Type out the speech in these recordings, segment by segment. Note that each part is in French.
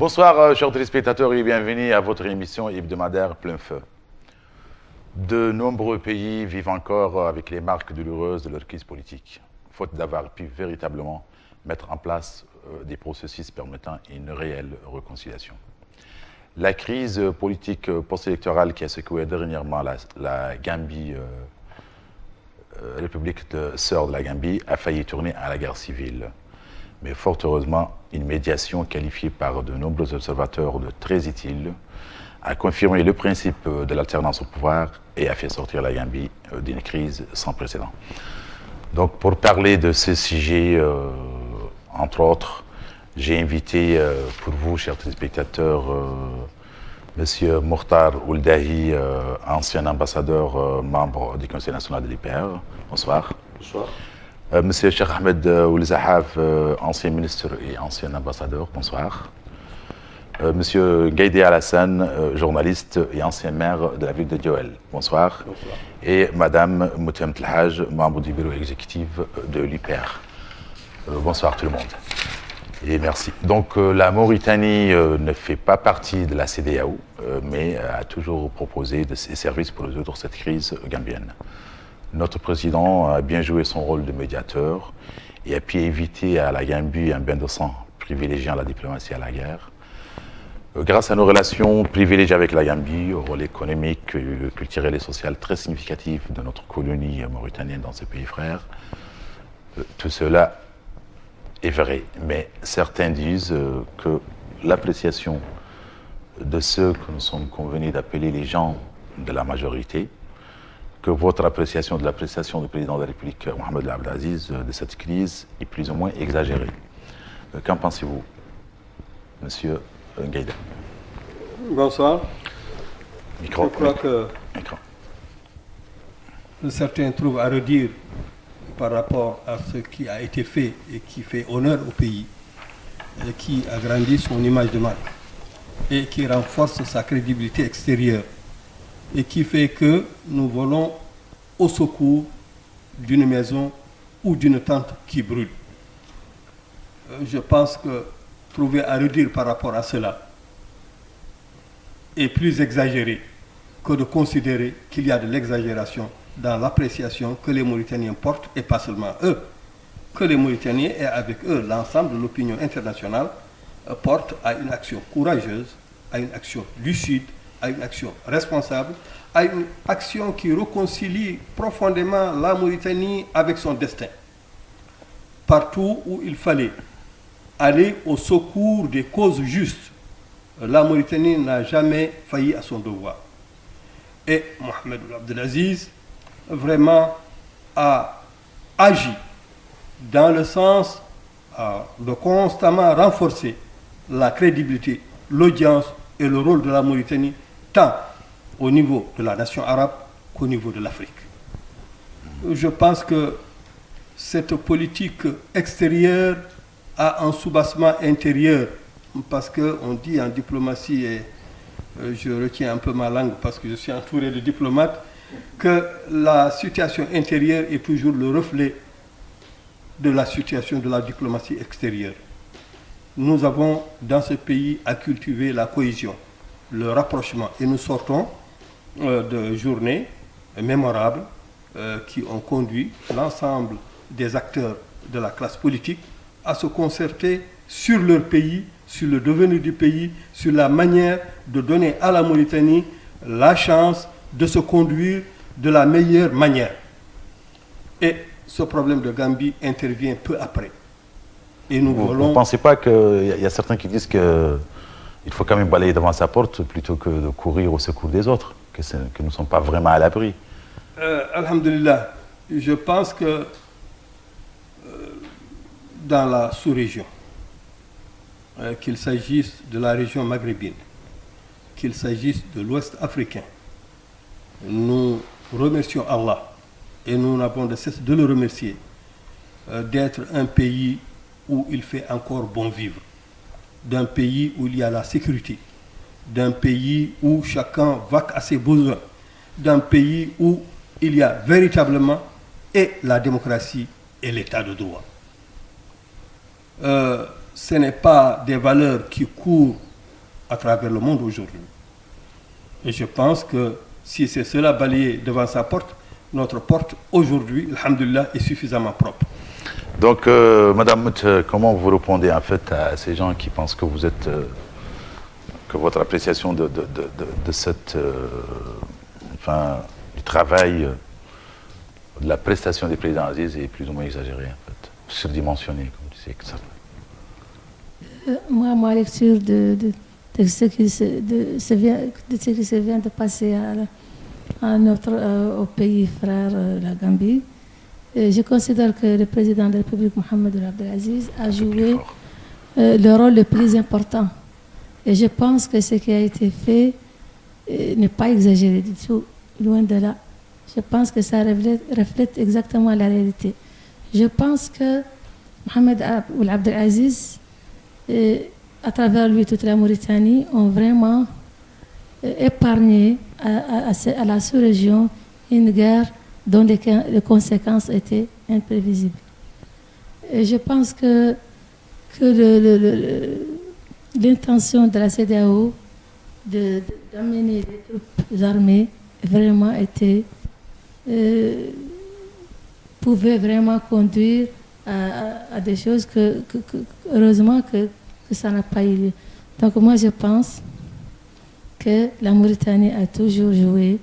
Bonsoir, chers téléspectateurs, et bienvenue à votre émission hebdomadaire Plein Feu. De nombreux pays vivent encore avec les marques douloureuses de leur crise politique, faute d'avoir pu véritablement mettre en place des processus permettant une réelle réconciliation. La crise politique post-électorale qui a secoué dernièrement la Gambie, République sœur de la Gambie, a failli tourner à la guerre civile. Mais fort heureusement, une médiation qualifiée par de nombreux observateurs de très utile a confirmé le principe de l'alternance au pouvoir et a fait sortir la Gambie d'une crise sans précédent. Donc pour parler de ce sujet, entre autres, j'ai invité pour vous, chers téléspectateurs, Monsieur Mokhtar Ould-Dahi, ancien ambassadeur, membre du Conseil national de l'IPR. Bonsoir. Bonsoir. Monsieur Cheikh Ahmed Ould Zahaf, ancien ministre et ancien ambassadeur. Bonsoir. Monsieur Gaïdé Alassane, journaliste et ancien maire de la ville de Dioel. Bonsoir. Bonsoir. Et Madame Moutem Telhaj, membre du bureau exécutif de l'UPR. Bonsoir tout le monde. Et merci. Donc la Mauritanie ne fait pas partie de la CEDEAO, mais a toujours proposé de ses services pour résoudre cette crise gambienne. Notre président a bien joué son rôle de médiateur et a pu éviter à la Gambie un bain de sang privilégiant la diplomatie à la guerre. Grâce à nos relations privilégiées avec la Gambie, au rôle économique, culturel et social très significatif de notre colonie mauritanienne dans ce pays frère, tout cela est vrai. Mais certains disent que l'appréciation de ceux que nous sommes convenus d'appeler les gens de la majorité, que votre appréciation de l'appréciation du président de la République, Mohamed Abdelaziz, de cette crise est plus ou moins exagérée. Qu'en pensez-vous, Monsieur Gaïda? Bonsoir. Micro. Je crois que certains trouvent à redire par rapport à ce qui a été fait et qui fait honneur au pays, et qui agrandit son image de marque et qui renforce sa crédibilité extérieure et qui fait que nous volons au secours d'une maison ou d'une tente qui brûle. Je pense que trouver à redire par rapport à cela est plus exagéré que de considérer qu'il y a de l'exagération dans l'appréciation que les Mauritaniens portent, et pas seulement eux, que les Mauritaniens et avec eux l'ensemble de l'opinion internationale portent à une action courageuse, à une action lucide, à une action responsable, à une action qui réconcilie profondément la Mauritanie avec son destin. Partout où il fallait aller au secours des causes justes, la Mauritanie n'a jamais failli à son devoir. Et Mohamed Abdelaziz vraiment a agi dans le sens de constamment renforcer la crédibilité, l'audience et le rôle de la Mauritanie, tant au niveau de la nation arabe qu'au niveau de l'Afrique. Je pense que cette politique extérieure a un soubassement intérieur, parce qu'on dit en diplomatie, et je retiens un peu ma langue parce que je suis entouré de diplomates, que la situation intérieure est toujours le reflet de la situation de la diplomatie extérieure. Nous avons dans ce pays à cultiver la cohésion, le rapprochement, et nous sortons de journées mémorables qui ont conduit l'ensemble des acteurs de la classe politique à se concerter sur leur pays, sur le devenir du pays, sur la manière de donner à la Mauritanie la chance de se conduire de la meilleure manière. Et ce problème de Gambie intervient peu après. Et nous Vous ne pensez pas qu'il y a certains qui disent qu'il faut quand même balayer devant sa porte plutôt que de courir au secours des autres, que nous ne sommes pas vraiment à l'abri? Alhamdulillah, je pense que dans la sous-région, qu'il s'agisse de la région maghrébine, qu'il s'agisse de l'Ouest africain, nous remercions Allah et nous n'avons de cesse de le remercier d'être un pays où il fait encore bon vivre, d'un pays où il y a la sécurité, d'un pays où chacun vaque à ses besoins, d'un pays où il y a véritablement et la démocratie et l'état de droit. Ce n'est pas des valeurs qui courent à travers le monde aujourd'hui. Et je pense que si c'est cela balayé devant sa porte, notre porte aujourd'hui, alhamdoulilah, est suffisamment propre. Donc, Madame Mout, comment vous répondez en fait à ces gens qui pensent que vous êtes, que votre appréciation de cette, enfin, du travail, de la prestation des présidents Aziz est plus ou moins exagérée en fait, surdimensionnée, comme tu sais que ça. Moi, ma lecture de ce qui se vient de passer au pays frère, la Gambie, je considère que le président de la République, Mohamed Abdelaziz, a joué le rôle le plus important. Et je pense que ce qui a été fait n'est pas exagéré du tout, loin de là. Je pense que ça reflète exactement la réalité. Je pense que Mohamed Abdelaziz, à travers lui toute la Mauritanie, ont vraiment épargné à la sous-région une guerre dont les conséquences étaient imprévisibles. Et je pense que l'intention de la CEDEAO d'amener des troupes armées vraiment pouvait vraiment conduire à des choses que heureusement que ça n'a pas eu lieu. Donc moi je pense que la Mauritanie a toujours joué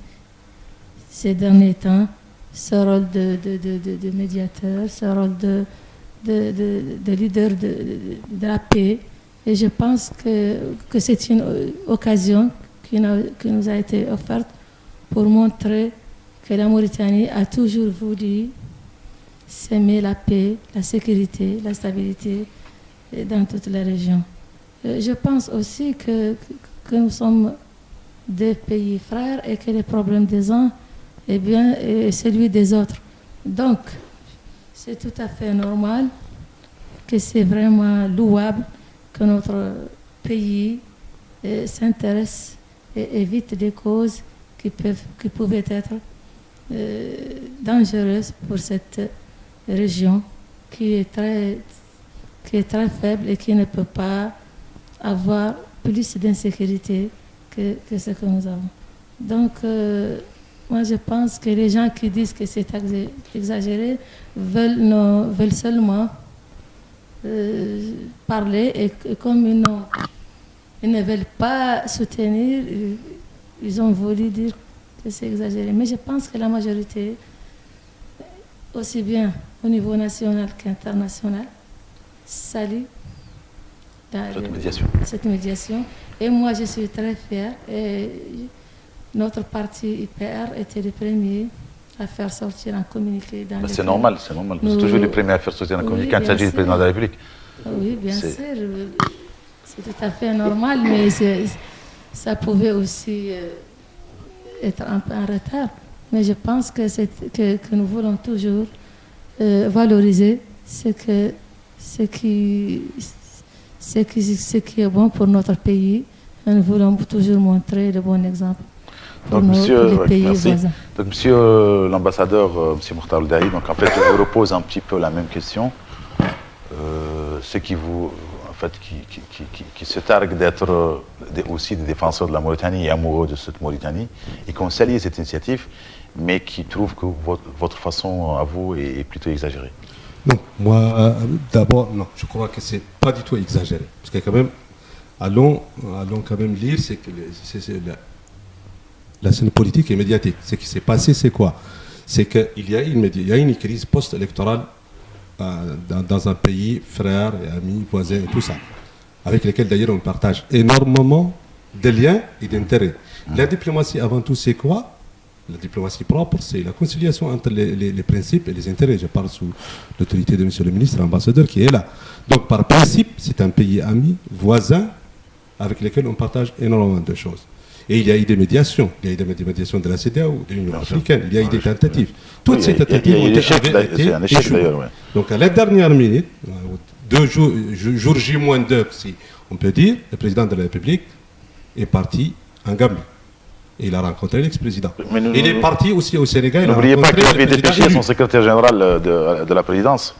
ces derniers temps ce rôle de médiateur, ce rôle de leader de la paix. Et je pense que c'est une occasion qui nous a été offerte pour montrer que la Mauritanie a toujours voulu s'aimer la paix, la sécurité, la stabilité dans toute la région. Je pense aussi que nous sommes deux pays frères et que les problèmes des uns est celui des autres. Donc, c'est tout à fait normal, que c'est vraiment louable que notre pays s'intéresse et évite des causes qui pouvaient être dangereuses pour cette région qui est très faible et qui ne peut pas avoir plus d'insécurité que ce que nous avons. Donc, moi je pense que les gens qui disent que c'est exagéré veulent seulement parler et comme ils ne veulent pas soutenir, ils ont voulu dire que c'est exagéré. Mais je pense que la majorité, aussi bien au niveau national qu'international, salue cette médiation. Et moi, je suis très fière. Et notre parti IPR était le premier à faire sortir un communiqué. C'est normal, c'est normal. C'est toujours le premier à faire sortir un communiqué quand il s'agit du président de la République. Oui, bien sûr. C'est tout à fait normal, mais ça pouvait aussi être un peu en retard. Mais je pense que nous voulons toujours valoriser ce qui est bon pour notre pays. Et nous voulons toujours montrer le bon exemple pour les pays voisins. Donc, monsieur l'ambassadeur, monsieur Mokhtar Ould-Dahi, donc en fait, je vous repose un petit peu la même question. Ceux qui se targuent d'être aussi des défenseurs de la Mauritanie et amoureux de cette Mauritanie, et qui ont salué cette initiative, mais qui trouvent que votre façon à vous est plutôt exagérée. Non, moi, d'abord, non, je crois que c'est pas du tout exagéré. Parce que quand même, allons quand même lire, c'est que la scène politique et médiatique. Ce qui s'est passé, c'est quoi? C'est qu'il y a une crise post-électorale dans un pays frère et ami, voisin et tout ça, avec lesquels d'ailleurs on partage énormément de liens et d'intérêts. La diplomatie avant tout c'est quoi? La diplomatie propre, c'est la conciliation entre les principes et les intérêts. Je parle sous l'autorité de monsieur le ministre, l'ambassadeur qui est là. Donc par principe, c'est un pays ami, voisin, avec lesquels on partage énormément de choses. Et il y a eu des médiations. Il y a eu des médiations de la CEDEAO, de l'Union africaine. Il y a eu des tentatives. Toutes ces tentatives ont été échouées. Donc à la dernière minute, 2 jours, jour J-2, si on peut dire, le président de la République est parti en Gambie. Et il a rencontré l'ex-président. Il est parti aussi au Sénégal. N'oubliez pas qu'il avait dépêché son secrétaire général de la présidence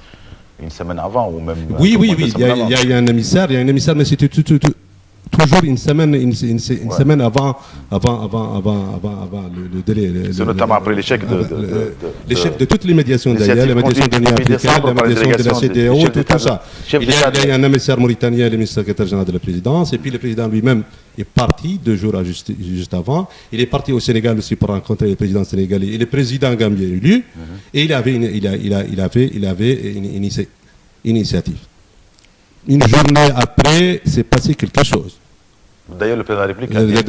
une semaine avant ou même. Oui. Il y a eu un émissaire, mais c'était toujours une semaine avant le délai. C'est notamment après l'échec de toutes les médiations d'ailleurs, la médiation de l'Union africaine, la médiation de la CEDEAO, tout ça. Il y a un émissaire mauritanien, le secrétaire général de la présidence, et puis le président lui-même est parti 2 jours juste avant. Il est parti au Sénégal aussi pour rencontrer le président sénégalais et le président gambien élu, et il avait une initiative. Une journée après, c'est passé quelque chose. D'ailleurs, le président de la République le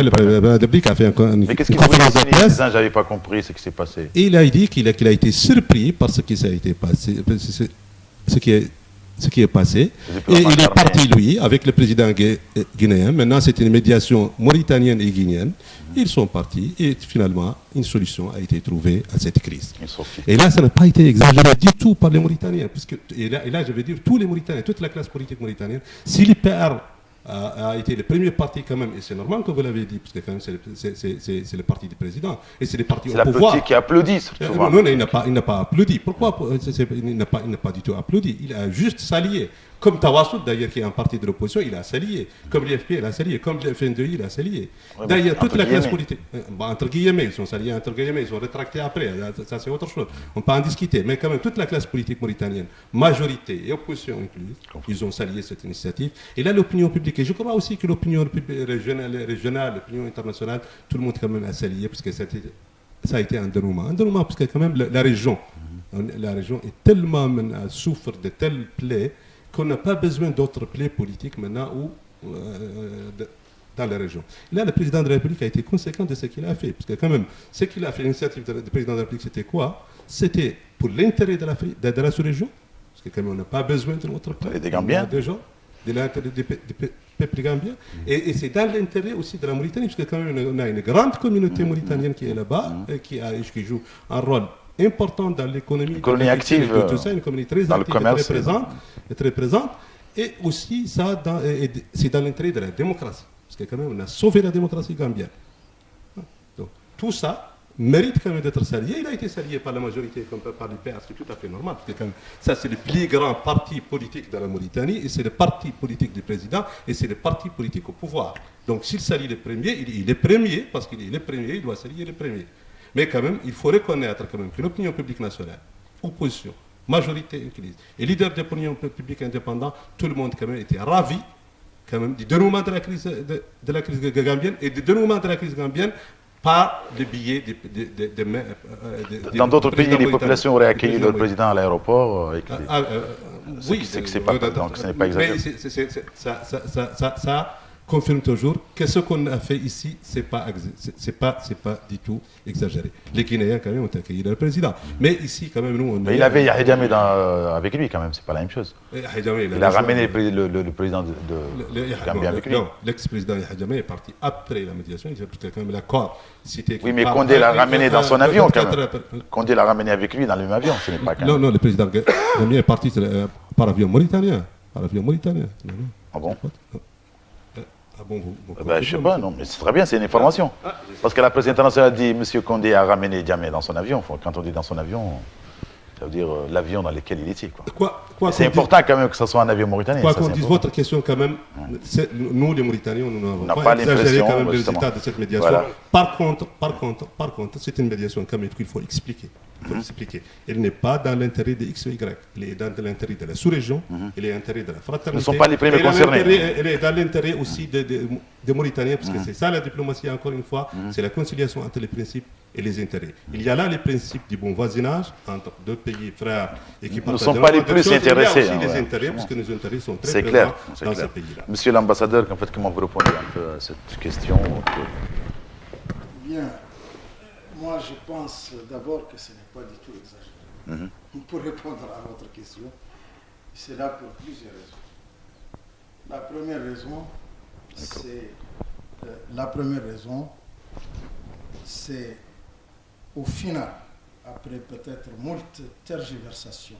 président de la République a fait mais qu'est-ce qu'il conférence de presse. J'avais pas compris ce qui s'est passé. Et il a dit qu'il a été surpris par ce qui s'est passé, ce qui est passé. Et il est parti, lui, avec le président guinéen. Maintenant, c'est une médiation mauritanienne et guinéenne. Ils sont partis et finalement, une solution a été trouvée à cette crise. Et là, ça n'a pas été exagéré du tout par les Mauritaniens. Et là, je veux dire, tous les Mauritaniens, toute la classe politique mauritanienne, si l'IPR a été le premier parti quand même, et c'est normal que vous l'avez dit, parce que quand même c'est le parti du président, et c'est le parti au pouvoir. C'est la politique qui applaudit, surtout. Non, il n'a pas applaudi. Pourquoi il n'a pas du tout applaudi. Il a juste salué. Comme Tawassoud, d'ailleurs, qui est un parti de l'opposition, il a salué. Comme l'IFP, il a salué. Comme le FNDI, il a salué. D'ailleurs, toute la classe politique, entre guillemets, ils sont salués entre guillemets, ils sont rétractés après. Ça, c'est autre chose. On peut en discuter. Mais quand même, toute la classe politique mauritanienne, majorité et opposition incluse, ils ont salué cette initiative. Et là, l'opinion publique, et je crois aussi que l'opinion régionale, l'opinion internationale, tout le monde quand même a salué, parce que ça a été un dénouement. Un dénouement, parce que quand même, la région est tellement souffre de telles plaies qu'on n'a pas besoin d'autres plaies politiques maintenant dans la région. Là, le président de la République a été conséquent de ce qu'il a fait. Parce que quand même, ce qu'il a fait, l'initiative du président de la République, c'était quoi? C'était pour l'intérêt de la sous-région. Parce que quand même, on n'a pas besoin de notre plaies. Des Gambiens. De l'intérêt des peuples gambiens. Et c'est dans l'intérêt aussi de la Mauritanie. Parce que quand même, on a une grande communauté mauritanienne qui est là-bas, et qui joue un rôle important dans l'économie, économie active, tout ça, une économie très dans active, le commerce, très présente, et aussi ça, c'est dans l'intérêt de la démocratie, parce que quand même on a sauvé la démocratie gambienne. Donc tout ça mérite quand même d'être salué. Il a été salué par la majorité, comme par l'IPR, c'est tout à fait normal, parce que quand même, ça c'est le plus grand parti politique de la Mauritanie, et c'est le parti politique du président, et c'est le parti politique au pouvoir. Donc s'il salue le premier, il est premier, parce qu'il est le premier, il doit saluer le premier. Mais quand même, il faut reconnaître quand même que l'opinion publique nationale, opposition, majorité incluse, et leader de l'opinion publique indépendant, tout le monde quand même était ravi quand même du dénouement de la crise gambienne et du dénouement de la crise gambienne par le biais dans d'autres pays, les populations auraient accueilli leur président à l'aéroport. Oui, c'est que c'est pas, donc ce n'est pas exagéré. Mais ça confirme toujours que ce qu'on a fait ici, c'est pas du tout exagéré. Les Guinéens, quand même, ont accueilli le président. Mais ici, quand même, nous, mais il avait Yahya Jammeh avec lui, quand même, c'est pas la même chose. Il a ramené le président de Gambie avec lui. Non, l'ex-président Yahya Jammeh est parti après la médiation. Il a pris quand même l'accord. Oui, mais Condé l'a ramené dans son avion, quand même. Condé l'a ramené avec lui dans le même avion, ce n'est pas quand même. Non, le président Jammeh est parti par avion mauritanien. Ah bon? Ah bon, je ne sais pas, non, mais c'est très bien, c'est une information. Parce que la presse internationale dit M. Condé a ramené Jammeh dans son avion. Quand on dit dans son avion, ça veut dire l'avion dans lequel il était. C'est important quand même que ce soit un avion mauritanien. Quoi qu'on dise, votre question quand même, nous les Mauritaniens, nous n'avons pas exagéré quand même le résultat de cette médiation. Voilà. Par contre, c'est une médiation quand même qu'il faut expliquer. Elle n'est pas dans l'intérêt de X ou Y. Elle est dans l'intérêt de la sous-région, elle est dans l'intérêt de la fraternité. Ils ne sont pas les premiers concernés. Elle est dans l'intérêt aussi des Mauritaniens, parce que c'est ça la diplomatie, encore une fois, c'est la conciliation entre les principes et les intérêts. Il y a là les principes du bon voisinage entre deux pays frères et qui ne sont pas les plus intéressés. Il y a aussi les intérêts, parce que nos intérêts sont très présents dans ce pays-là. Monsieur l'ambassadeur, en fait, comment vous répondez un peu à cette question? Bien. Moi, je pense d'abord que ce n'est pas du tout exagéré. Pour répondre à votre question, c'est là pour plusieurs raisons. La première raison, c'est au final, après peut-être moult tergiversations,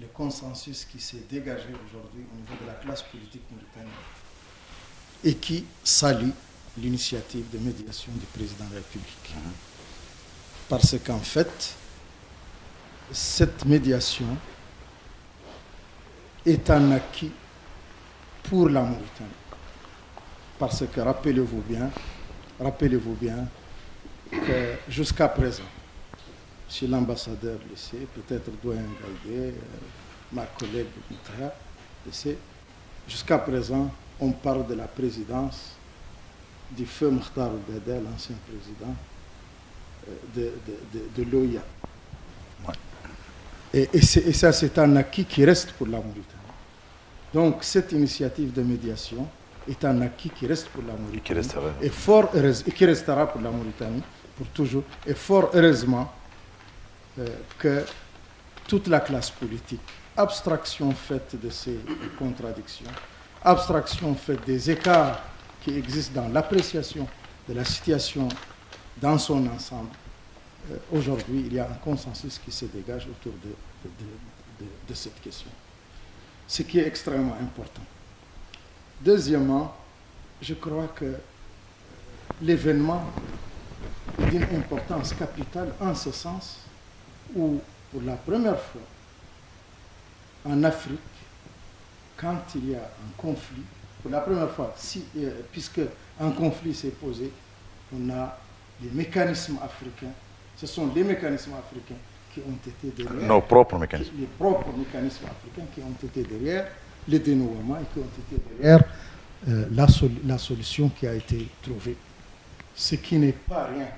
le consensus qui s'est dégagé aujourd'hui au niveau de la classe politique mauritanienne et qui salue l'initiative de médiation du président de la République. Parce qu'en fait, cette médiation est un acquis pour la Mauritanie. Parce que rappelez-vous bien que jusqu'à présent, chez l'ambassadeur le sait, peut-être Doyen Gaïdé, ma collègue Mitra le sait, jusqu'à présent, on parle de la présidence du feu Mokhtar Ould-Daddah, l'ancien président de l'OIA. Ouais. Et ça, c'est un acquis qui reste pour la Mauritanie. Donc, cette initiative de médiation est un acquis qui reste pour la Mauritanie. Et qui restera pour la Mauritanie pour toujours. Et fort heureusement que toute la classe politique, abstraction faite de ces contradictions, abstraction faite des écarts qui existent dans l'appréciation de la situation dans son ensemble, aujourd'hui, il y a un consensus qui se dégage autour de cette question. Ce qui est extrêmement important. Deuxièmement, je crois que l'événement est d'une importance capitale en ce sens où, pour la première fois en Afrique, quand il y a un conflit, pour la première fois, puisque un conflit s'est posé, on a les mécanismes africains. Ce sont les mécanismes africains qui ont été derrière. Nos propres mécanismes. Les propres mécanismes africains qui ont été derrière les dénouements et qui ont été derrière la solution qui a été trouvée. Ce qui n'est pas rien.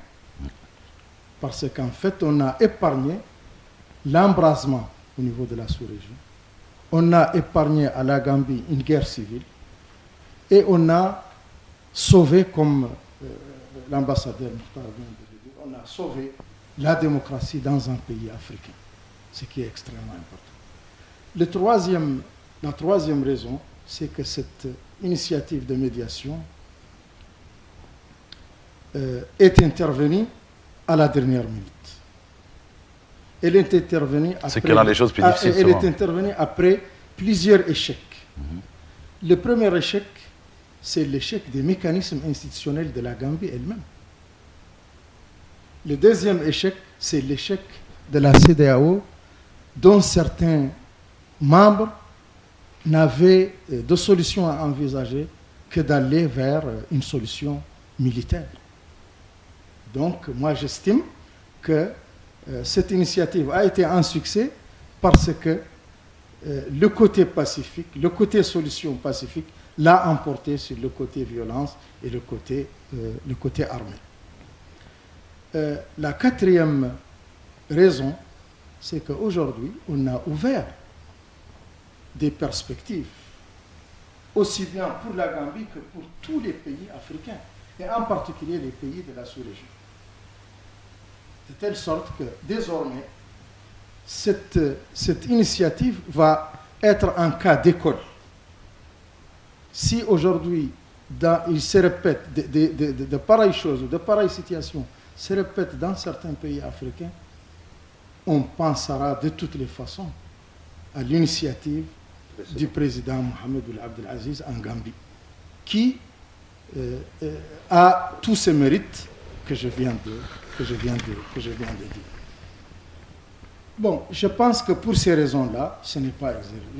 Parce qu'en fait, on a épargné l'embrasement au niveau de la sous-région. On a épargné à la Gambie une guerre civile. Et on a sauvé, comme l'ambassadeur Mokhtar vient de le dire, on a sauvé la démocratie dans un pays africain, ce qui est extrêmement important. La troisième raison, c'est que cette initiative de médiation est intervenue à la dernière minute. Elle est intervenue après, c'est que dans les choses plus difficiles, elle est intervenue après plusieurs échecs. Le premier échec, c'est l'échec des mécanismes institutionnels de la Gambie elle-même. Le deuxième échec, c'est l'échec de la CEDEAO, dont certains membres n'avaient de solution à envisager que d'aller vers une solution militaire. Donc, moi, j'estime que cette initiative a été un succès parce que le côté pacifique, le côté solution pacifique, l'a emporté sur le côté violence et le côté armé. La quatrième raison, c'est qu'aujourd'hui, on a ouvert des perspectives, aussi bien pour la Gambie que pour tous les pays africains, et en particulier les pays de la sous-région. De telle sorte que désormais, cette initiative va être un cas d'école. Si aujourd'hui, il se répète de pareilles choses, de pareilles situations, se répètent dans certains pays africains, on pensera de toutes les façons à l'initiative du président Mohamed Ould Abdelaziz en Gambie, qui a tous ces mérites que je viens de dire. Bon, je pense que pour ces raisons-là, ce n'est pas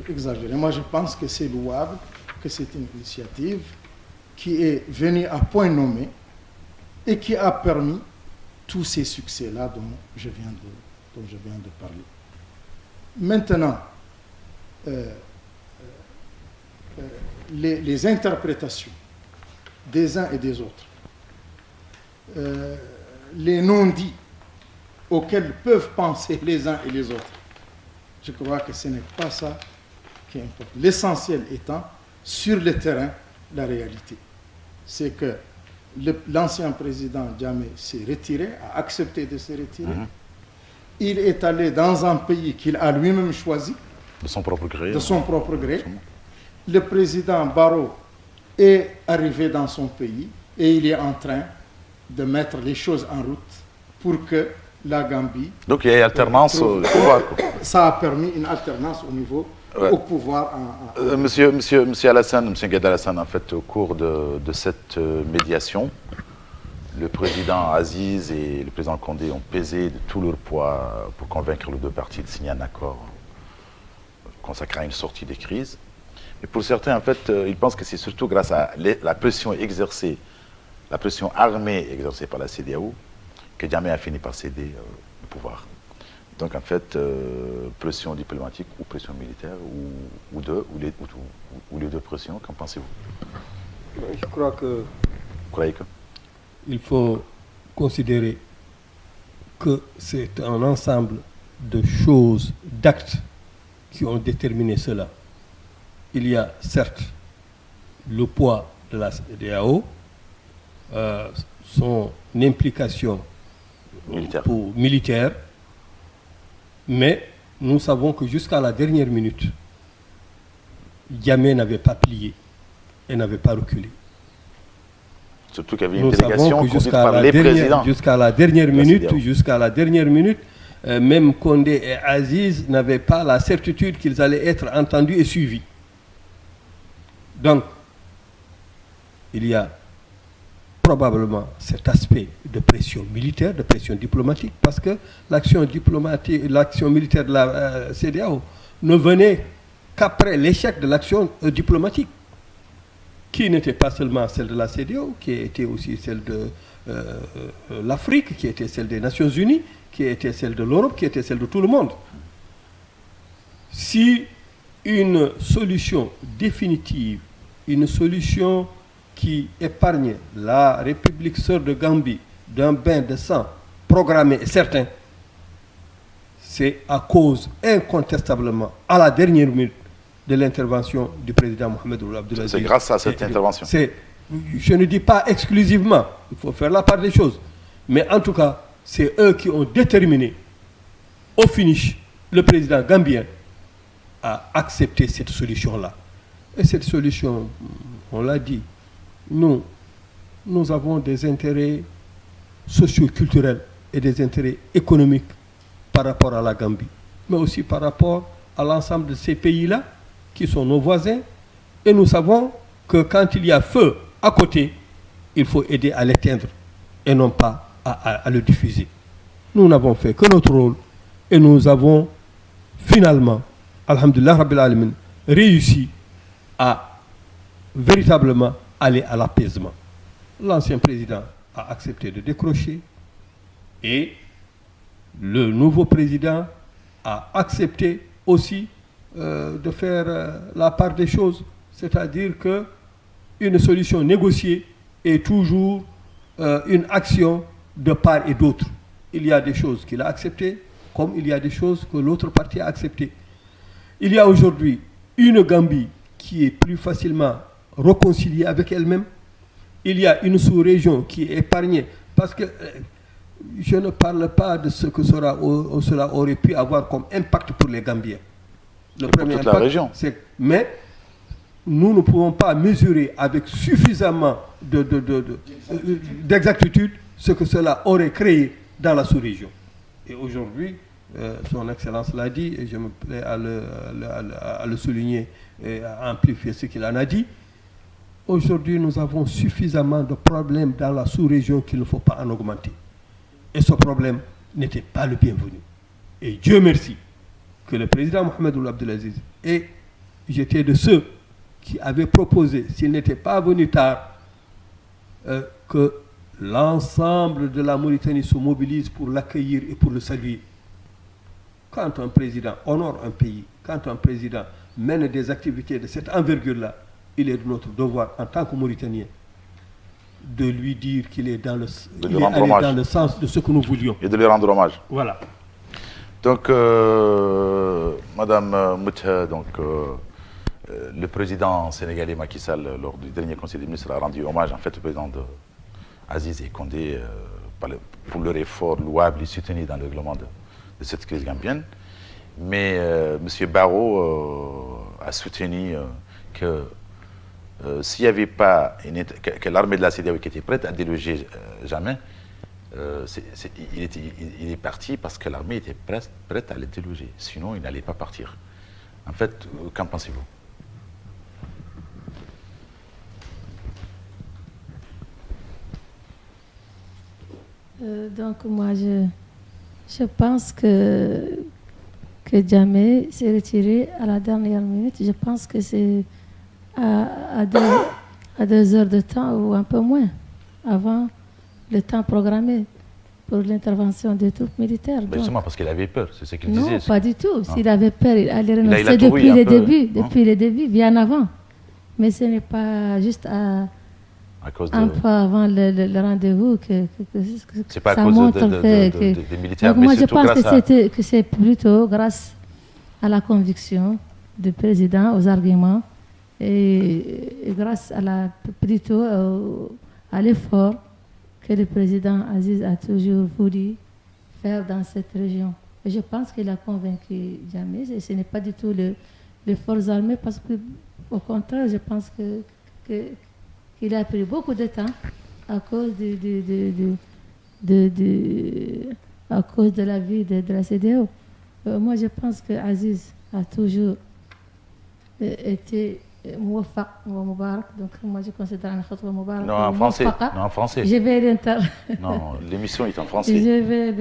exagéré. Moi, je pense que c'est louable, que c'est une initiative qui est venue à point nommé et qui a permis tous ces succès-là dont je viens de parler. Maintenant, les interprétations des uns et des autres, les non-dits auxquels peuvent penser les uns et les autres, je crois que ce n'est pas ça qui importe. L'essentiel étant, sur le terrain, la réalité. C'est que l'ancien président Jammeh s'est retiré, a accepté de se retirer. Il est allé dans un pays qu'il a lui-même choisi. De son propre gré. Le président Barrow est arrivé dans son pays et il est en train de mettre les choses en route pour que la Gambie... Donc il y a une alternance au pouvoir. Ça a permis une alternance au niveau au pouvoir. Monsieur Alassane, Monsieur Gad Alassane, en fait, au cours de cette médiation, le président Aziz et le président Condé ont pesé de tout leur poids pour convaincre les deux parties de signer un accord consacré à une sortie des crises. Et pour certains, en fait, ils pensent que c'est surtout grâce à la pression exercée, la pression armée exercée par la CEDEAO, que Jammeh a fini par céder le pouvoir. Donc en fait, pression diplomatique ou pression militaire, ou les deux pressions, qu'en pensez-vous? Je crois que Vous croyez que? il faut considérer que c'est un ensemble de choses, d'actes qui ont déterminé cela. Il y a certes le poids de la CEDEAO, son implication militaire, mais nous savons que jusqu'à la dernière minute, Jammeh n'avait pas plié et n'avait pas reculé. Surtout qu'il y avait une délégation conduite par les présidents. Jusqu'à la dernière minute, même Condé et Aziz n'avaient pas la certitude qu'ils allaient être entendus et suivis. Donc, il y a probablement cet aspect de pression militaire, de pression diplomatique, parce que l'action militaire de la CEDEAO ne venait qu'après l'échec de l'action diplomatique, qui n'était pas seulement celle de la CEDEAO, qui était aussi celle de l'Afrique, qui était celle des Nations Unies, qui était celle de l'Europe, qui était celle de tout le monde. Si une solution définitive, une solution qui épargne la République sœur de Gambie d'un bain de sang programmé et certain, c'est à cause incontestablement, à la dernière minute, de l'intervention du président Mohamed Ould Abdel Aziz. C'est grâce à cette intervention. Je ne dis pas exclusivement, il faut faire la part des choses, mais en tout cas, c'est eux qui ont déterminé, au finish, le président gambien à accepter cette solution-là. Et cette solution, on l'a dit, nous avons des intérêts socio-culturels et des intérêts économiques par rapport à la Gambie, mais aussi par rapport à l'ensemble de ces pays-là qui sont nos voisins. Et nous savons que quand il y a feu à côté, il faut aider à l'éteindre et non pas à le diffuser. Nous n'avons fait que notre rôle et nous avons finalement, alhamdulillah rabbil alamin, réussi à véritablement aller à l'apaisement. L'ancien président a accepté de décrocher et le nouveau président a accepté aussi de faire la part des choses, c'est-à-dire qu'une solution négociée est toujours une action de part et d'autre. Il y a des choses qu'il a acceptées, comme il y a des choses que l'autre partie a acceptées. Il y a aujourd'hui une Gambie qui est plus facilement réconciliée avec elle-même. Il y a une sous-région qui est épargnée, parce que je ne parle pas de ce que cela aurait pu avoir comme impact pour les Gambiens. Le premier toute impact, la région. Mais nous ne pouvons pas mesurer avec suffisamment d'exactitude ce que cela aurait créé dans la sous-région. Et aujourd'hui, son Excellence l'a dit, et je me plais à le souligner et à amplifier ce qu'il en a dit. Aujourd'hui, nous avons suffisamment de problèmes dans la sous-région qu'il ne faut pas en augmenter. Et ce problème n'était pas le bienvenu. Et Dieu merci que le président Mohamed Ould Abdel Aziz, et j'étais de ceux qui avaient proposé, s'il n'était pas venu tard, que l'ensemble de la Mauritanie se mobilise pour l'accueillir et pour le saluer. Quand un président honore un pays, quand un président mène des activités de cette envergure-là, il est de notre devoir en tant que Mauritanien de lui dire qu'il est dans le sens de ce que nous voulions. Et de lui rendre hommage. Voilà. Donc, Madame Moutha, le président sénégalais Macky Sall, lors du dernier Conseil des ministres, a rendu hommage en fait au président Aziz et Condé pour leur effort louable et soutenu dans le règlement de cette crise gambienne. Mais M. Barrot a soutenu que s'il n'y avait pas que l'armée de la CEDEAO qui était prête à déloger Jammeh, il est parti parce que l'armée était prête à le déloger. Sinon, il n'allait pas partir. En fait, qu'en pensez-vous? Donc moi, je pense que Jammeh s'est retiré à la dernière minute. Je pense que c'est à 2 heures de temps ou un peu moins avant le temps programmé pour l'intervention des troupes militaires. Ben justement, parce qu'il avait peur, c'est ce qu'il non, disait. pas du tout. S'il avait peur, il allait renoncer il a tout depuis un les peu, débuts, hein. depuis les débuts, bien avant. Mais ce n'est pas juste À cause un de... peu avant le rendez-vous que C'est pas à ça cause montre des militaires, Donc mais moi je surtout pense grâce que c'est plutôt grâce à la conviction du président, aux arguments, et grâce plutôt à l'effort que le président Aziz a toujours voulu faire dans cette région. Et je pense qu'il a convaincu Jammeh, et ce n'est pas du tout les forces armées, parce que au contraire, je pense qu'il a pris beaucoup de temps à cause à cause de la vie de la CEDEAO. Moi, je pense que Aziz a toujours été Mouafaq ou Moubarak. Donc, moi, je considère un khutwa Moubarak. Non, en français. Non, en français. Je vais Non, l'émission est en français. Je vais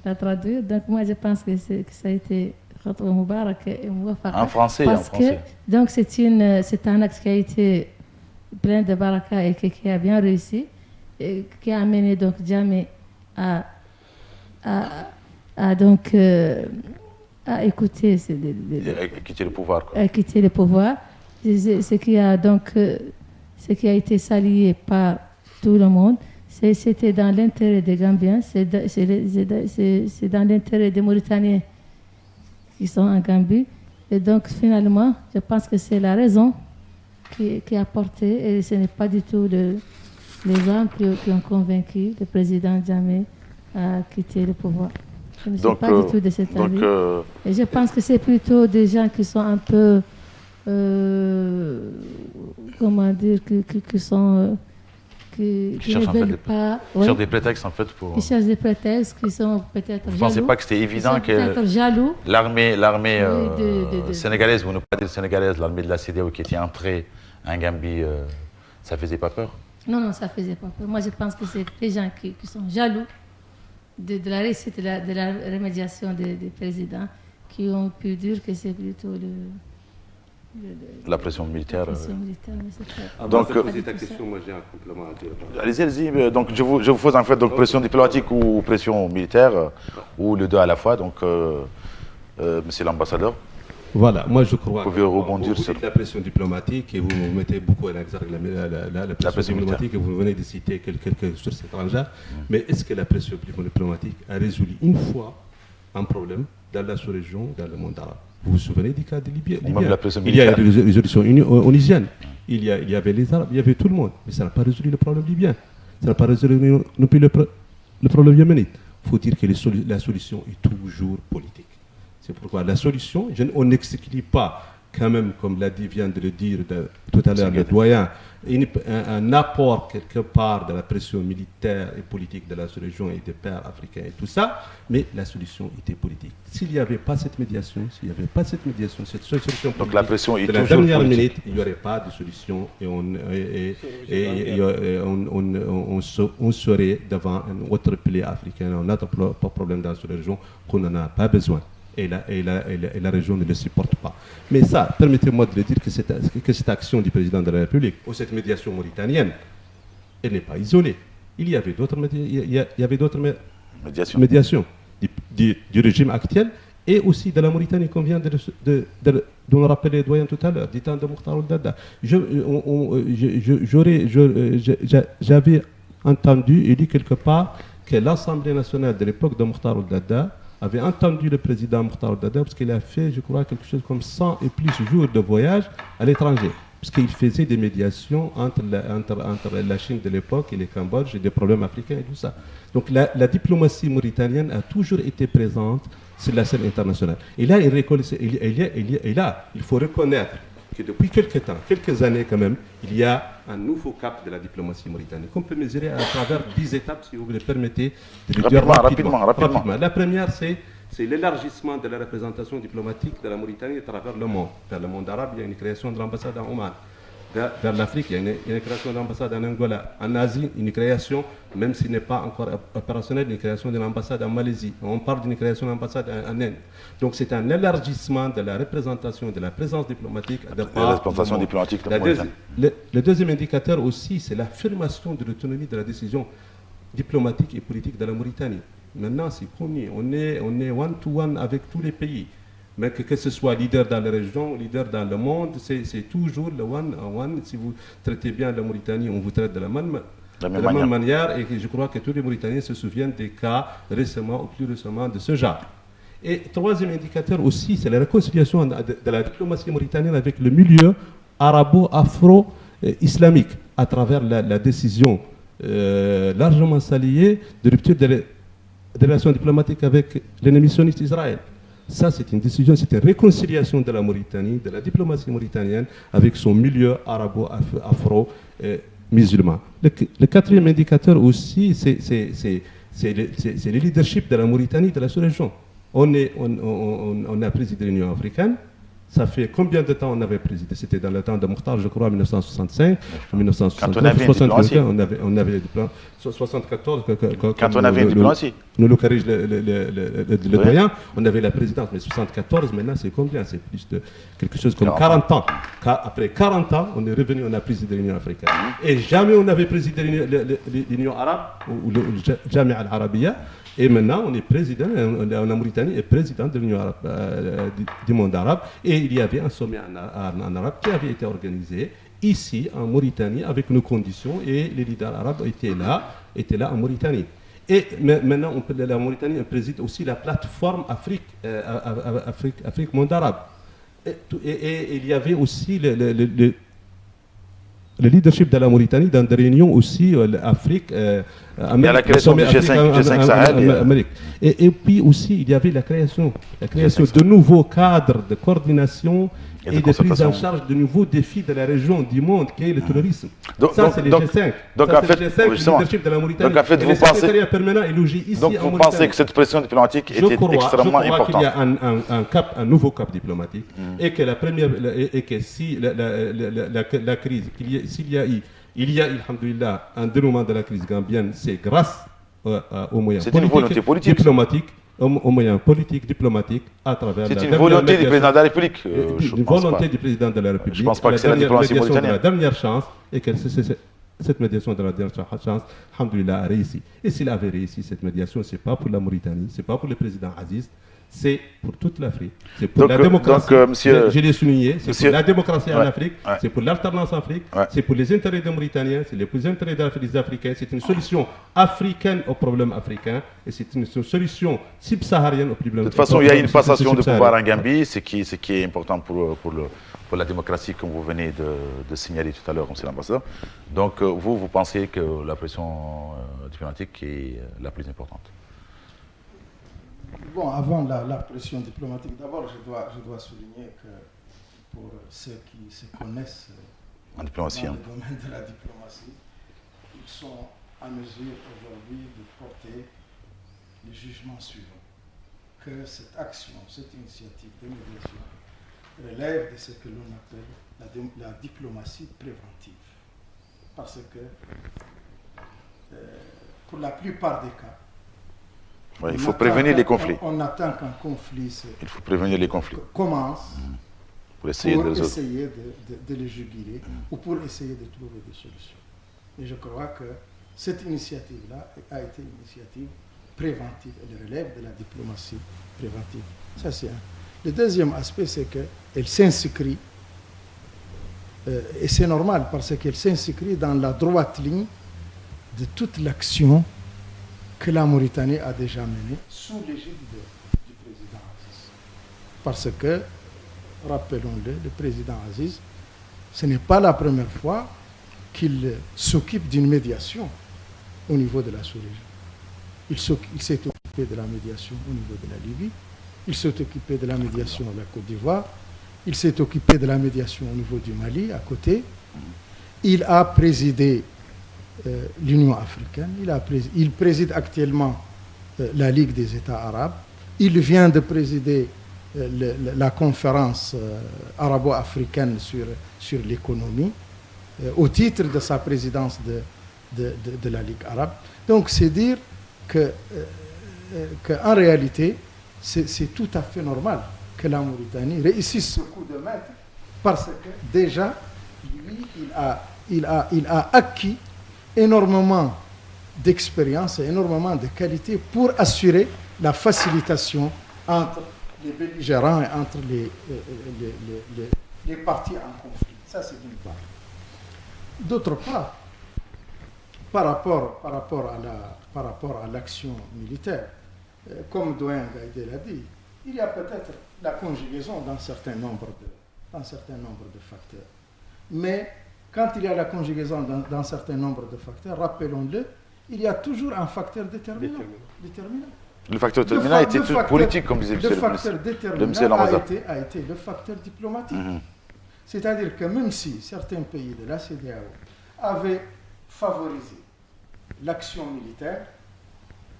la traduire. Donc, moi, je pense que ça a été khutwa Moubarak et Mouafaq. En français, parce que, donc, c'est un axe qui a été plein de baraka et qui a bien réussi, et qui a amené donc Jammeh à écouter, quitter le pouvoir. Quoi. À quitter le pouvoir, ce qui a été salué par tout le monde. C'était dans l'intérêt des Gambiens, c'est dans l'intérêt des Mauritaniens qui sont en Gambie. Et donc finalement, je pense que c'est la raison qui a porté, et ce n'est pas du tout les gens qui ont convaincu le président Jammeh à quitter le pouvoir. Je ne suis pas du tout de cet avis. Et je pense que c'est plutôt des gens qui sont un peu, comment dire, qui ne veulent pas... Ils cherchent des prétextes en fait pour... Ils cherchent des prétextes qui sont peut-être jaloux. Vous ne pensez pas que c'était évident que jaloux. L'armée sénégalaise, vous ne pas dire sénégalaise, l'armée de la CEDEAO qui était entrée en Gambie, ça ne faisait pas peur? Non, ça ne faisait pas peur. Moi, je pense que c'est des gens qui sont jaloux de la réussite de la remédiation des présidents, qui ont pu dire que c'est plutôt la pression militaire. Donc, poser ta question, moi j'ai un complément à dire. Allez-y. Donc, je vous pose en fait donc, pression diplomatique ou pression militaire, ou les deux à la fois. Donc, monsieur l'ambassadeur. Voilà, moi je crois que vous rebondir sur la pression diplomatique, et vous mettez beaucoup en exergue la pression diplomatique, et vous venez de citer quelques sources étrangères. Mais est-ce que la pression diplomatique a résolu une fois un problème dans la sous-région, dans le monde arabe? Vous vous souvenez du cas de Libye? Il y a une résolution onisienne. Il y avait les Arabes, il y avait tout le monde. Mais ça n'a pas résolu le problème libyen. Ça n'a pas résolu non plus le problème yéménite. Il faut dire que la solution est toujours politique. C'est pourquoi la solution, on n'exclut pas, quand même, comme vient de le dire tout à l'heure le doyen, un apport quelque part de la pression militaire et politique de la sous-région et des pairs africains et tout ça, mais la solution était politique. S'il n'y avait pas cette médiation, cette solution politique, donc la pression est de la toujours dernière politique. minute, il n'y aurait pas de solution, et on serait devant un autre pilier africain, un autre problème dans la sous-région qu'on n'en a pas besoin. Et la région ne le supporte pas. Mais ça, permettez-moi de le dire que cette action du président de la République, ou cette médiation mauritanienne, elle n'est pas isolée. Il y avait d'autres médiations du régime actuel, et aussi de la Mauritanie, qu'on vient de nous rappeler les doyens tout à l'heure, du temps de Mokhtar Ould-Daddah. J'avais entendu et lu quelque part que l'Assemblée nationale de l'époque de Mokhtar Ould-Daddah avait entendu le président Mokhtar Ould-Daddah, parce qu'il a fait, je crois, quelque chose comme 100 et plus jours de voyage à l'étranger, parce qu'il faisait des médiations entre la Chine de l'époque et le Cambodge, et des problèmes africains et tout ça. Donc la diplomatie mauritanienne a toujours été présente sur la scène internationale. Et là, il faut reconnaître que depuis quelques années quand même, il y a un nouveau cap de la diplomatie mauritanienne qu'on peut mesurer à travers 10 étapes, si vous me le permettez de le dire rapidement. La première, c'est l'élargissement de la représentation diplomatique de la Mauritanie à travers le monde. Dans le monde arabe, il y a une création de l'ambassade à Oman. vers l'Afrique. Il y a une création d'ambassade en Angola. En Asie, une création, même s'il n'est pas encore opérationnel, une création d'une ambassade en Malaisie. On parle d'une création d'ambassade en Inde. Donc c'est un élargissement de la représentation, de la présence diplomatique. La représentation diplomatique. Le deuxième indicateur aussi, c'est l'affirmation de l'autonomie de la décision diplomatique et politique de la Mauritanie. Maintenant, c'est connu. On est one-to-one avec tous les pays. Mais que ce soit leader dans la région, leader dans le monde, c'est toujours le one-on-one. Si vous traitez bien la Mauritanie, on vous traite de la même manière. Et je crois que tous les Mauritaniens se souviennent des cas récemment ou plus récemment de ce genre. Et troisième indicateur aussi, c'est la réconciliation de la diplomatie mauritanienne avec le milieu arabo-afro-islamique à travers la décision largement saluée de rupture des relations diplomatiques avec l'ennemi sioniste Israël. Ça, c'est une décision, c'est une réconciliation de la Mauritanie, de la diplomatie mauritanienne avec son milieu arabo-afro-musulman. Le quatrième indicateur aussi, c'est le leadership de la Mauritanie, de la sous-région. On a présidé l'Union africaine. Ça fait combien de temps on avait présidé? C'était dans le temps de Mokhtar, je crois, en 1965, en 1969, 1975, on avait des plans. 74, quand on avait une diplomatie. Nous corrige le doyen, on avait la présidence, mais 74, maintenant c'est combien? C'est plus de quelque chose comme 40 ans. Après 40 ans, on est revenu, on a présidé l'Union africaine. Et jamais on avait présidé l'Union arabe, ou le Jami' al-Arabiya. Et maintenant, on est président, la Mauritanie est président de l'Union arabe, du monde arabe. Et il y avait un sommet en arabe qui avait été organisé ici, en Mauritanie, avec nos conditions. Et les leaders arabes étaient là en Mauritanie. Et maintenant, la Mauritanie préside aussi la plateforme Afrique monde arabe. Et il y avait aussi le leadership de la Mauritanie dans des réunions aussi Afrique, il y a la création du G5 Sahel. Et puis aussi, il y avait la création de nouveaux cadres de coordination et de prise en charge de nouveaux défis de la région, du monde, qui est le terrorisme. Ça, c'est les G5. Donc, en fait, le leadership de la Mauritanie. Donc, en fait, vous pensez que cette pression diplomatique était extrêmement importante? Je crois qu'il y a un nouveau cap diplomatique et que si la crise, il y a, alhamdoulilah, un dénouement de la crise gambienne, c'est grâce aux moyens diplomatiques, aux moyens politiques, diplomatiques, à travers c'est une volonté du président de la République. Une volonté du président de la République. Je ne pense pas que c'est la diplomatie mauritanienne. La dernière chance, et que cette médiation de la dernière chance, alhamdoulilah, a réussi. Et s'il avait réussi cette médiation, ce n'est pas pour la Mauritanie, ce n'est pas pour le président Aziz, c'est pour toute l'Afrique. C'est pour la démocratie. Je l'ai souligné, c'est pour la démocratie en Afrique, c'est pour l'alternance en Afrique, c'est pour les intérêts des Mauritaniens, c'est pour les intérêts des Africains. C'est une solution africaine aux problèmes africains et c'est une solution subsaharienne aux problèmes africains. De toute façon, il y a une passation de pouvoir en Gambie, ce qui est important pour la démocratie, comme vous venez de signaler tout à l'heure, monsieur l'ambassadeur. Donc, vous pensez que la pression diplomatique est la plus importante? Bon, avant la pression diplomatique, d'abord, je dois souligner que pour ceux qui se connaissent en diplomatie, dans le domaine de la diplomatie, ils sont en mesure aujourd'hui de porter le jugement suivant, que cette action, cette initiative de médiation relève de ce que l'on appelle la diplomatie préventive. Parce que pour la plupart des cas, il faut prévenir les conflits. On attend qu'un conflit commence pour essayer de le juguler ou pour essayer de trouver des solutions. Et je crois que cette initiative-là a été une initiative préventive. Elle relève de la diplomatie préventive. Ça, c'est un. Le deuxième aspect, c'est qu'elle s'inscrit, et c'est normal parce qu'elle s'inscrit dans la droite ligne de toute l'action que la Mauritanie a déjà menée sous l'égide du président Aziz. Parce que, rappelons-le, le président Aziz, ce n'est pas la première fois qu'il s'occupe d'une médiation au niveau de la sous-région. Il s'est occupé de la médiation au niveau de la Libye, il s'est occupé de la médiation à la Côte d'Ivoire, il s'est occupé de la médiation au niveau du Mali, à côté. Il a présidé l'Union africaine, il préside actuellement la Ligue des États arabes, il vient de présider la conférence arabo-africaine sur l'économie, au titre de sa présidence de la Ligue arabe. Donc c'est dire qu'en réalité, c'est tout à fait normal que la Mauritanie réussisse ce coup de maître parce que déjà, lui, il a acquis énormément d'expérience et énormément de qualité pour assurer la facilitation entre les belligérants et entre les parties en conflit. Ça, c'est d'une part. D'autre part, par rapport à l'action militaire, comme Doyen Gaïdé l'a dit, il y a peut-être la conjugaison d'un certain nombre de facteurs. Mais quand il y a la conjugaison d'un certain nombre de facteurs, rappelons-le, il y a toujours un facteur déterminant. Le facteur déterminant était politique, comme disait le facteur déterminant a été le facteur diplomatique. C'est-à-dire que même si certains pays de la CEDEAO avaient favorisé l'action militaire,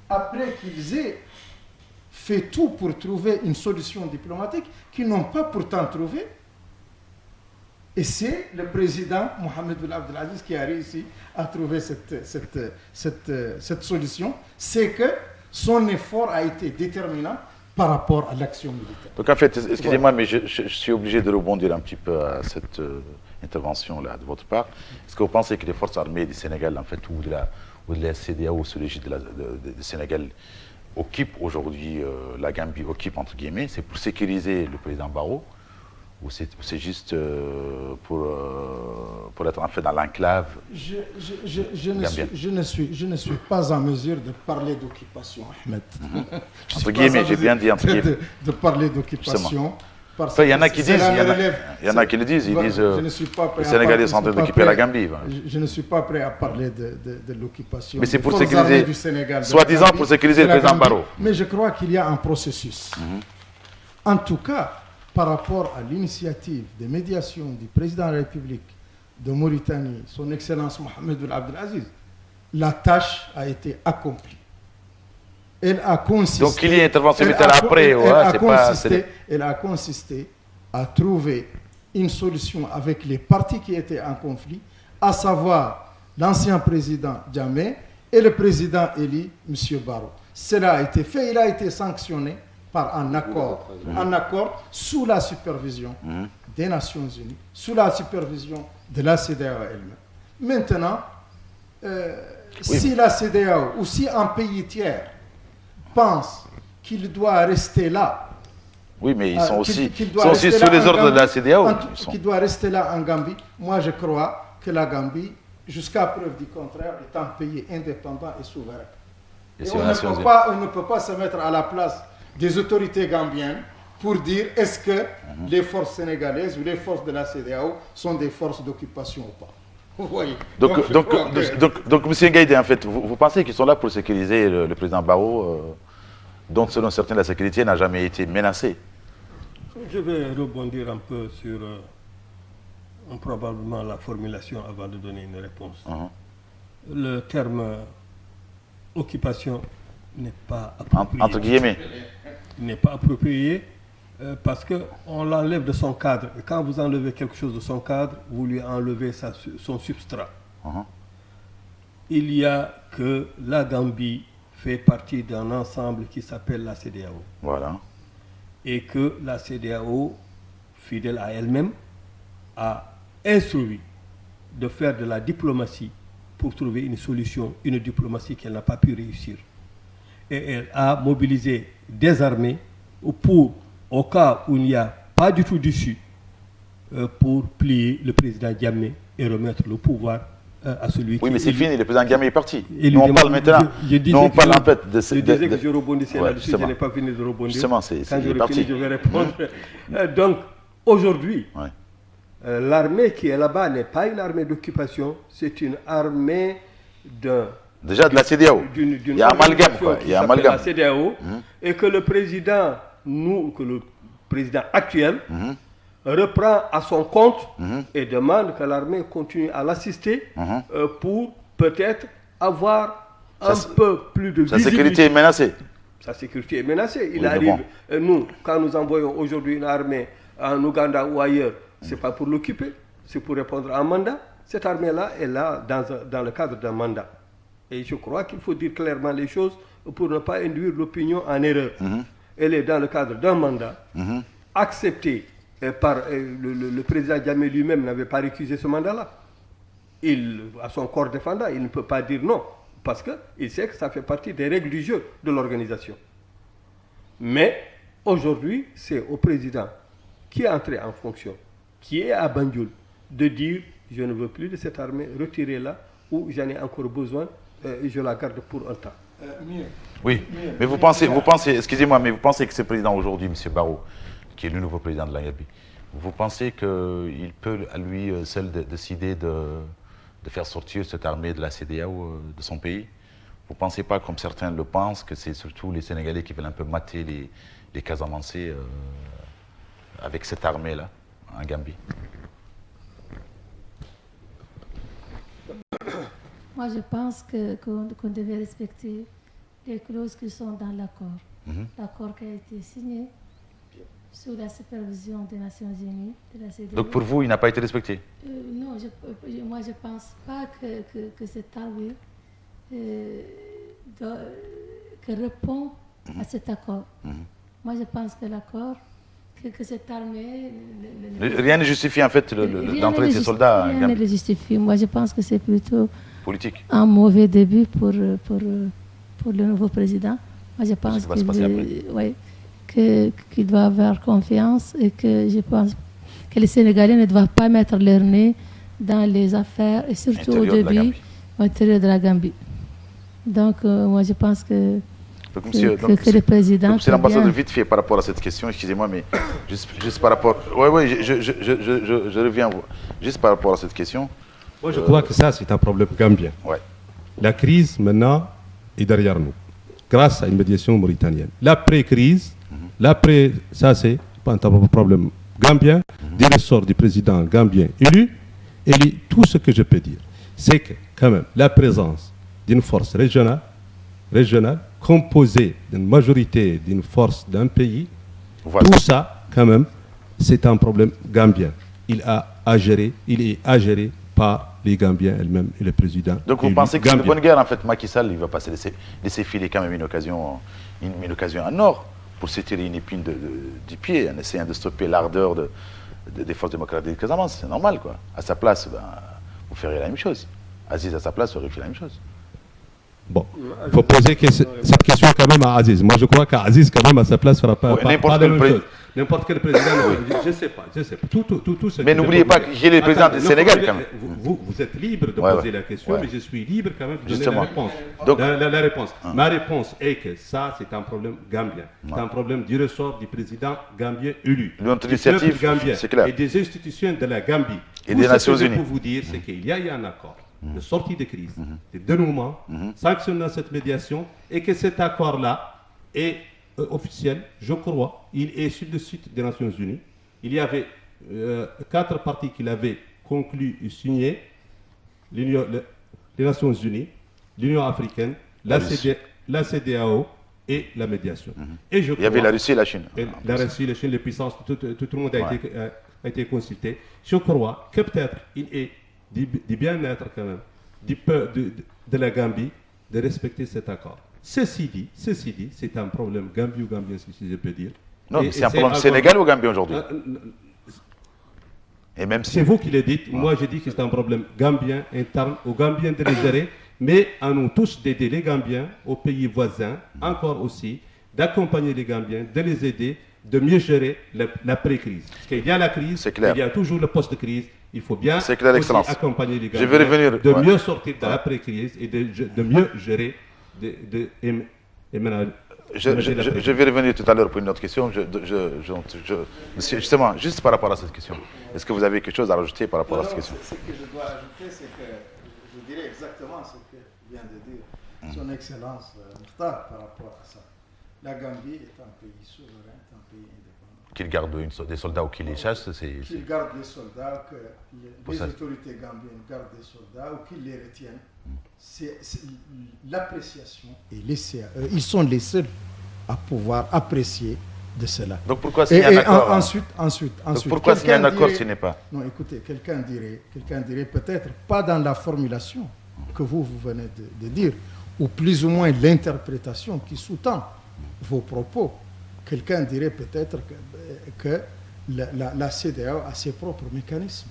après qu'ils aient fait tout pour trouver une solution diplomatique qu'ils n'ont pas pourtant trouvée, et c'est le président Mohamed Ben Abdelaziz qui a réussi à trouver cette solution, c'est que son effort a été déterminant par rapport à l'action militaire. Donc en fait, excusez-moi, mais je suis obligé de rebondir un petit peu à cette intervention-là de votre part. Est-ce que vous pensez que les forces armées du Sénégal, en fait, ou de la CEDEAO, sous l'égide du Sénégal, occupent aujourd'hui, la Gambie occupe, entre guillemets, c'est pour sécuriser le président Barrow, ou c'est juste pour être en fait dans l'enclave gambienne? Je ne suis pas en mesure de parler d'occupation, Ahmed. Entre guillemets, j'ai bien dit entre guillemets. De parler d'occupation. Enfin, il y en a qui disent, il y en a qui le disent, ils disent les Sénégalais sont en train d'occuper la Gambie. Je ne suis pas prêt à parler de l'occupation. Mais c'est pour sécuriser, soi-disant pour sécuriser le président Barrow. Mais je crois qu'il y a un processus. En tout cas, par rapport à l'initiative de médiation du président de la République de Mauritanie, son Excellence Mohamed Ben Abdelaziz, la tâche a été accomplie. Elle a consisté. Donc il y a une intervention militaire après, elle a consisté à trouver une solution avec les partis qui étaient en conflit, à savoir l'ancien président Jammeh et le président élu, M. Barrow. Cela a été fait, il a été sanctionné par un accord sous la supervision des Nations Unies, sous la supervision de la CEDEAO elle-même. Maintenant, si la CEDEAO ou si un pays tiers pense qu'il doit rester là. Oui, mais ils sont aussi sous les ordres de la CEDEAO. Qu'il doit rester là en Gambie. Moi, je crois que la Gambie, jusqu'à preuve du contraire, est un pays indépendant et souverain. Et on ne peut pas se mettre à la place des autorités gambiennes pour dire est-ce que les forces sénégalaises ou les forces de la CEDEAO sont des forces d'occupation ou pas. Vous voyez. Donc M. Gaïdé, en fait, vous pensez qu'ils sont là pour sécuriser le président Barrow, dont selon certains la sécurité n'a jamais été menacée? Je vais rebondir un peu sur probablement la formulation avant de donner une réponse. Le terme occupation n'est pas approprié. Entre guillemets. N'est pas approprié parce qu'on l'enlève de son cadre. Et quand vous enlevez quelque chose de son cadre, vous lui enlevez son substrat. Il y a que la Gambie fait partie d'un ensemble qui s'appelle la CEDEAO. Voilà. Et que la CEDEAO, fidèle à elle-même, a instruit de faire de la diplomatie pour trouver une solution, une diplomatie qu'elle n'a pas pu réussir. Et elle a mobilisé des armées pour, au cas où il n'y a pas du tout d'issue, pour plier le président Jammeh et remettre le pouvoir à celui qui... Oui, mais c'est fini, le président Jammeh est parti. Nous, on parle maintenant. Nous, on parle en fait de... Je disais que je rebondissais là-dessus, je n'ai pas fini de rebondir. Justement, quand je finis, je vais répondre. Donc, aujourd'hui, l'armée qui est là-bas n'est pas une armée d'occupation, c'est une armée déjà de la CEDEAO. Il y a amalgame, quoi. Il y a amalgame. La CEDEAO, et que le président, actuel, reprend à son compte et demande que l'armée continue à l'assister pour peut-être avoir un peu plus de visibilité. Sa sécurité est menacée. Sa sécurité est menacée. Il arrive, nous, quand nous envoyons aujourd'hui une armée en Ouganda ou ailleurs, ce n'est pas pour l'occuper, c'est pour répondre à un mandat. Cette armée-là est là dans le cadre d'un mandat. Et je crois qu'il faut dire clairement les choses pour ne pas induire l'opinion en erreur. Elle est dans le cadre d'un mandat, accepté par le président Jammeh lui-même n'avait pas récusé ce mandat-là. Il a son corps défendant, il ne peut pas dire non, parce qu'il sait que ça fait partie des règles du jeu de l'organisation. Mais aujourd'hui, c'est au président qui est entré en fonction, qui est à Banjul, de dire je ne veux plus de cette armée, retirez-la, ou j'en ai encore besoin, et je la garde pour un temps. Oui, mais vous pensez, excusez-moi, mais vous pensez que ce président aujourd'hui, M. Barrow, qui est le nouveau président de la Gambie, vous pensez qu'il peut à lui seul décider de faire sortir cette armée de la CEDEAO de son pays? Vous ne pensez pas, comme certains le pensent, que c'est surtout les Sénégalais qui veulent un peu mater les Casamancés avec cette armée-là, en Gambie? Moi, je pense qu'on devait respecter les clauses qui sont dans l'accord. L'accord qui a été signé sous la supervision des Nations Unies, de la CEDEAO. Donc pour vous, il n'a pas été respecté? Non, moi je ne pense pas que cette armée répond à cet accord. Moi je pense que l'accord, que cette armée... Rien ne justifie en fait l'entrée de ces soldats. Rien ne le justifie. Moi je pense que c'est plutôt politique. Un mauvais début pour le nouveau président. Moi je pense qu'il doit avoir confiance et que je pense que les Sénégalais ne doivent pas mettre leur nez dans les affaires et surtout au début à l'intérieur de la Gambie. Donc moi je pense que le président... Monsieur l'ambassadeur, vite fait par rapport à cette question, excusez-moi, mais juste par rapport... Oui, je reviens. Juste par rapport à cette question... Moi je crois que ça c'est un problème gambien. Ouais. La crise maintenant est derrière nous, grâce à une médiation mauritanienne. L'après-crise, ça c'est pas un problème gambien, des ressorts du président gambien élu, et tout ce que je peux dire, c'est que quand même la présence d'une force régionale composée d'une majorité d'une force d'un pays, tout ça quand même c'est un problème gambien. Il est à gérer par les Gambiens elles-mêmes et le président. Donc vous pensez que c'est une bonne guerre en fait, Macky Sall, il ne va pas se laisser filer quand même une occasion en or pour se tirer une épine du pied en essayant de stopper l'ardeur des forces démocratiques de Casamance. C'est normal quoi. À sa place, vous ferez la même chose. Aziz à sa place aurait fait la même chose. Bon, il faut poser cette question quand même à Aziz. Moi je crois qu'Aziz quand même à sa place ne fera pas la même chose. N'importe quel président, je ne sais pas. Tout ce mais n'oubliez pas qu'il est le président du Sénégal quand même. Vous êtes libre de poser la question, mais je suis libre quand même de donner la réponse. Donc, la réponse. Ma réponse est que ça, c'est un problème gambien. C'est un problème du ressort du président gambien élu. Notre initiative, c'est clair. Et des institutions de la Gambie. Et des Nations Unies. Ce que je peux vous dire, c'est qu'il y a eu un accord de sortie de crise, de dénouement, sanctionnant cette médiation, et que cet accord-là est officiel, je crois. Il est sur le site des Nations Unies. Il y avait 4 parties qui l'avaient conclu et signé, les Nations Unies, l'Union africaine, la CEDEAO et la médiation. Et il y avait la Russie et la Chine. La Russie, la Chine, les puissances, tout le monde a été consulté. Je crois que peut-être il est du bien-être quand même de la Gambie de respecter cet accord. Ceci dit, c'est un problème gambien, si je peux dire. Non, mais c'est un problème sénégalais ou gambien aujourd'hui? Et même si... C'est vous qui le dites. Moi, je dis que c'est un problème gambien, interne, aux Gambiens de les gérer, mais à nous tous d'aider les Gambiens, aux pays voisins, encore aussi, d'accompagner les Gambiens, de les aider, de mieux gérer l'après-crise. Parce qu'il y a la crise, il y a toujours le post-crise. Il faut bien aussi accompagner les Gambiens, de mieux sortir de l'après-crise et de mieux gérer Je vais revenir tout à l'heure pour une autre question. Justement, juste par rapport à cette question, est-ce que vous avez quelque chose à rajouter par rapport à cette question? Ce que je dois ajouter, c'est que je dirais exactement ce que vient de dire Son Excellence Mokhtar par rapport à ça. La Gambie est un pays souverain, un pays indépendant. Qu'il garde des soldats ou qu'il les chasse, c'est... Qu'il garde des soldats, que les autorités gambiennes gardent des soldats ou qu'ils les retiennent. C'est l'appréciation et les CAE, ils sont les seuls à pouvoir apprécier de cela. Donc pourquoi signer un accord ensuite, Donc pourquoi signer un accord s'il n'est pas? Non, écoutez, quelqu'un dirait peut-être pas dans la formulation que vous venez de dire, ou plus ou moins l'interprétation qui sous-tend vos propos. Quelqu'un dirait peut-être que la CEDEAO a ses propres mécanismes.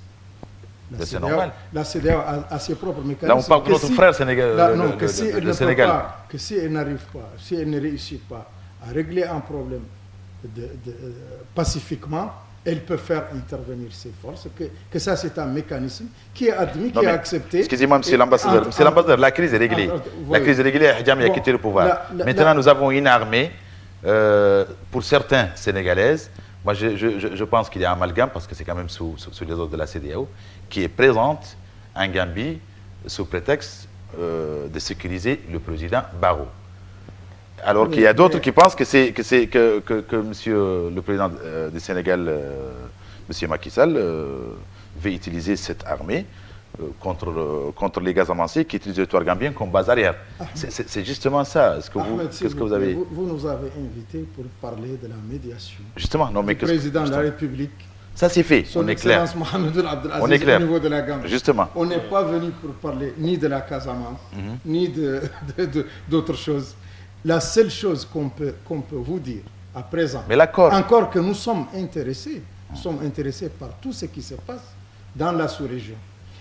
C'est normal. La CEDEAO a ses propres mécanismes. Là, on parle de notre frère sénégalais. Sénégal. Que si elle n'arrive pas, si elle ne réussit pas à régler un problème pacifiquement, elle peut faire intervenir ses forces, que ça c'est un mécanisme qui est admis, qui est accepté. Excusez-moi, monsieur l'ambassadeur. Monsieur l'ambassadeur, la crise est réglée. La crise est réglée, Hadjami a quitté le pouvoir. Maintenant, nous avons une armée, pour certains sénégalaises, moi je pense qu'il y a un amalgame, parce que c'est quand même sous les ordres de la CEDEAO, qui est présente en Gambie sous prétexte de sécuriser le président Barrow. Alors qu'il y a d'autres qui pensent que monsieur le président du Sénégal, monsieur Macky Sall, veut utiliser cette armée contre les Gazamancés qui utilisent le territoire gambien comme base arrière. C'est justement ça. Qu'est-ce que vous avez... Vous nous avez invités pour parler de la médiation. Justement, non, mais le président de la République. Ça c'est fait, Son on est clair. On est clair. Au niveau de la Gambie. Justement. On n'est pas venu pour parler ni de la Casamance, ni d'autres choses. La seule chose qu'on peut vous dire à présent, mais l'accord, encore que nous sommes intéressés par tout ce qui se passe dans la sous-région.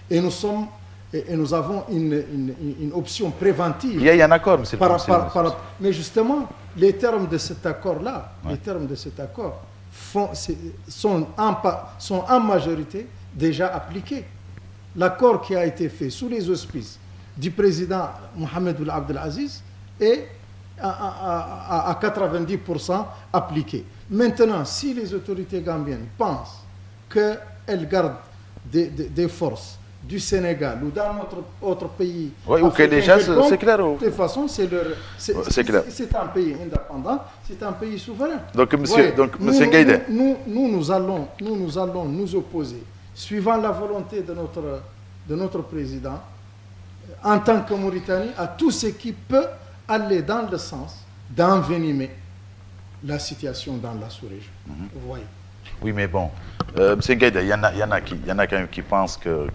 Et nous avons une option préventive. Il y a un accord, monsieur le président. Mais justement, les termes de cet accord-là, sont en majorité déjà appliqués. L'accord qui a été fait sous les auspices du président Mohamed Ould Abdel Aziz est à 90% appliqué. Maintenant, si les autorités gambiennes pensent qu'elles gardent des forces du Sénégal ou dans notre autre pays, ou que déjà c'est clair. De toute façon, c'est un pays indépendant, c'est un pays souverain. Donc, monsieur Ngaïdé, nous allons nous opposer, suivant la volonté de notre président, en tant que Mauritanie, à tout ce qui peut aller dans le sens d'envenimer la situation dans la sous-région. Vous voyez. Oui, mais bon, M. Ngaïda, il y en a quand même qui pensent que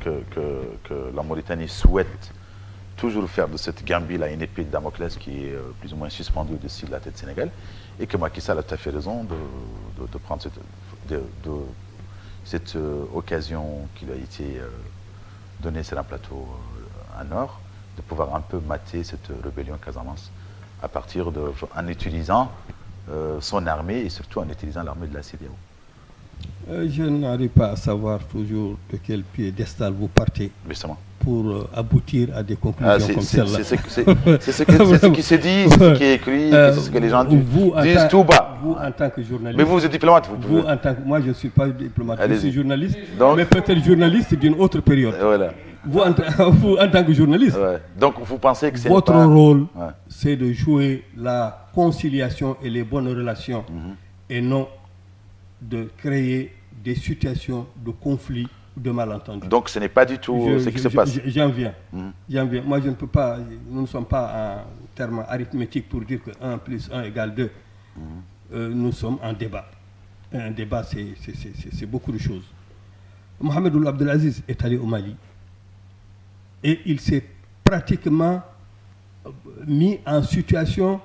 la Mauritanie souhaite toujours faire de cette Gambie-là une épée de Damoclès qui est plus ou moins suspendue au-dessus de la tête du Sénégal, et que Macky Sall a tout à fait raison de prendre cette occasion qui lui a été donnée sur un plateau en or, de pouvoir un peu mater cette rébellion Casamance en utilisant son armée et surtout en utilisant l'armée de la CEDEAO. Je n'arrive pas à savoir toujours de quel piédestal vous partez. Justement. Pour aboutir à des conclusions comme celle-là. C'est ce qui se dit, c'est ce qui est écrit, c'est ce que les gens disent tout bas. Vous, en tant que journaliste... Mais vous êtes diplomate. Moi, je ne suis pas diplomate, je suis journaliste, donc, mais peut-être journaliste d'une autre période. Voilà. Vous, en tant que journaliste, donc vous pensez que c'est votre rôle, c'est de jouer la conciliation et les bonnes relations, et non de créer des situations de conflit, de malentendus. Donc ce n'est pas du tout ce qui se passe. J'en viens. Moi, je ne peux pas, nous ne sommes pas en termes arithmétiques pour dire que 1 plus 1 égale 2. Nous sommes en débat. Un débat, c'est beaucoup de choses. Mohamed Ould Abdel Aziz est allé au Mali et il s'est pratiquement mis en situation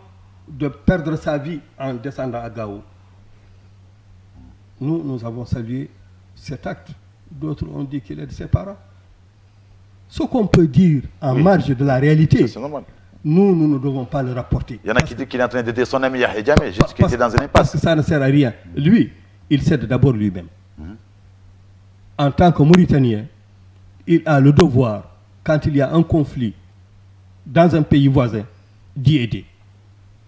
de perdre sa vie en descendant à Gao. Nous avons salué cet acte. D'autres ont dit qu'il est de ses parents. Ce qu'on peut dire en marge de la réalité, nous ne devons pas le rapporter. Il y en a qui disent qu'il est en train d'aider son ami Yahya Jammeh, juste qu'il était dans un impasse. Parce que ça ne sert à rien. Lui, il s'aide d'abord lui-même. En tant que Mauritanien, il a le devoir, quand il y a un conflit dans un pays voisin, d'y aider.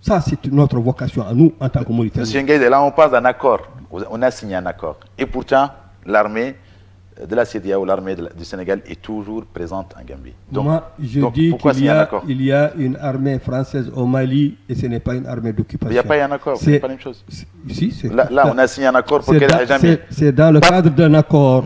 Ça, c'est notre vocation à nous, en tant que Mauritaniens. Monsieur Ngaïdé, là, on parle d'un accord. On a signé un accord. Et pourtant, l'armée de la CEDEAO, l'armée du Sénégal est toujours présente en Gambie. Donc, moi, je dis qu'il y a une armée française au Mali et ce n'est pas une armée d'occupation. Il n'y a pas un accord, c'est pas la même chose. Si, là, on a signé un accord pour qu'elle n'ait jamais... C'est dans le cadre d'un accord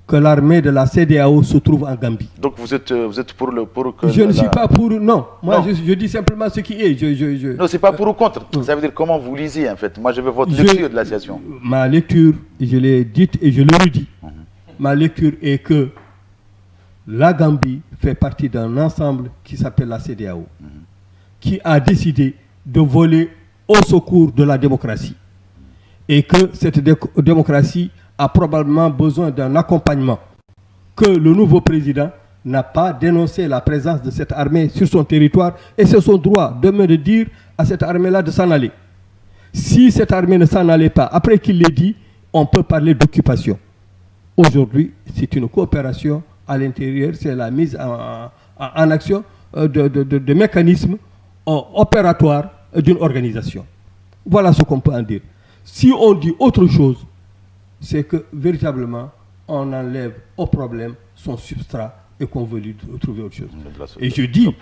que l'armée de la CEDEAO se trouve en Gambie. Donc vous êtes pour que... Je ne suis pas pour... Non, moi je dis simplement ce qui est. Non, c'est pas pour ou contre. Ça veut dire comment vous lisez en fait. Moi je veux votre lecture de la situation. Ma lecture, je l'ai dite et je le redis. Ma lecture est que la Gambie fait partie d'un ensemble qui s'appelle la CEDEAO, qui a décidé de voler au secours de la démocratie. Et que cette démocratie a probablement besoin d'un accompagnement, que le nouveau président n'a pas dénoncé la présence de cette armée sur son territoire, et c'est son droit demain de dire à cette armée-là de s'en aller. Si cette armée ne s'en allait pas, après qu'il l'ait dit, on peut parler d'occupation. Aujourd'hui, c'est une coopération à l'intérieur, c'est la mise en action de mécanismes opératoires d'une organisation. Voilà ce qu'on peut en dire. Si on dit autre chose, c'est que véritablement, on enlève au problème son substrat et qu'on veut lui trouver autre chose. Et je dis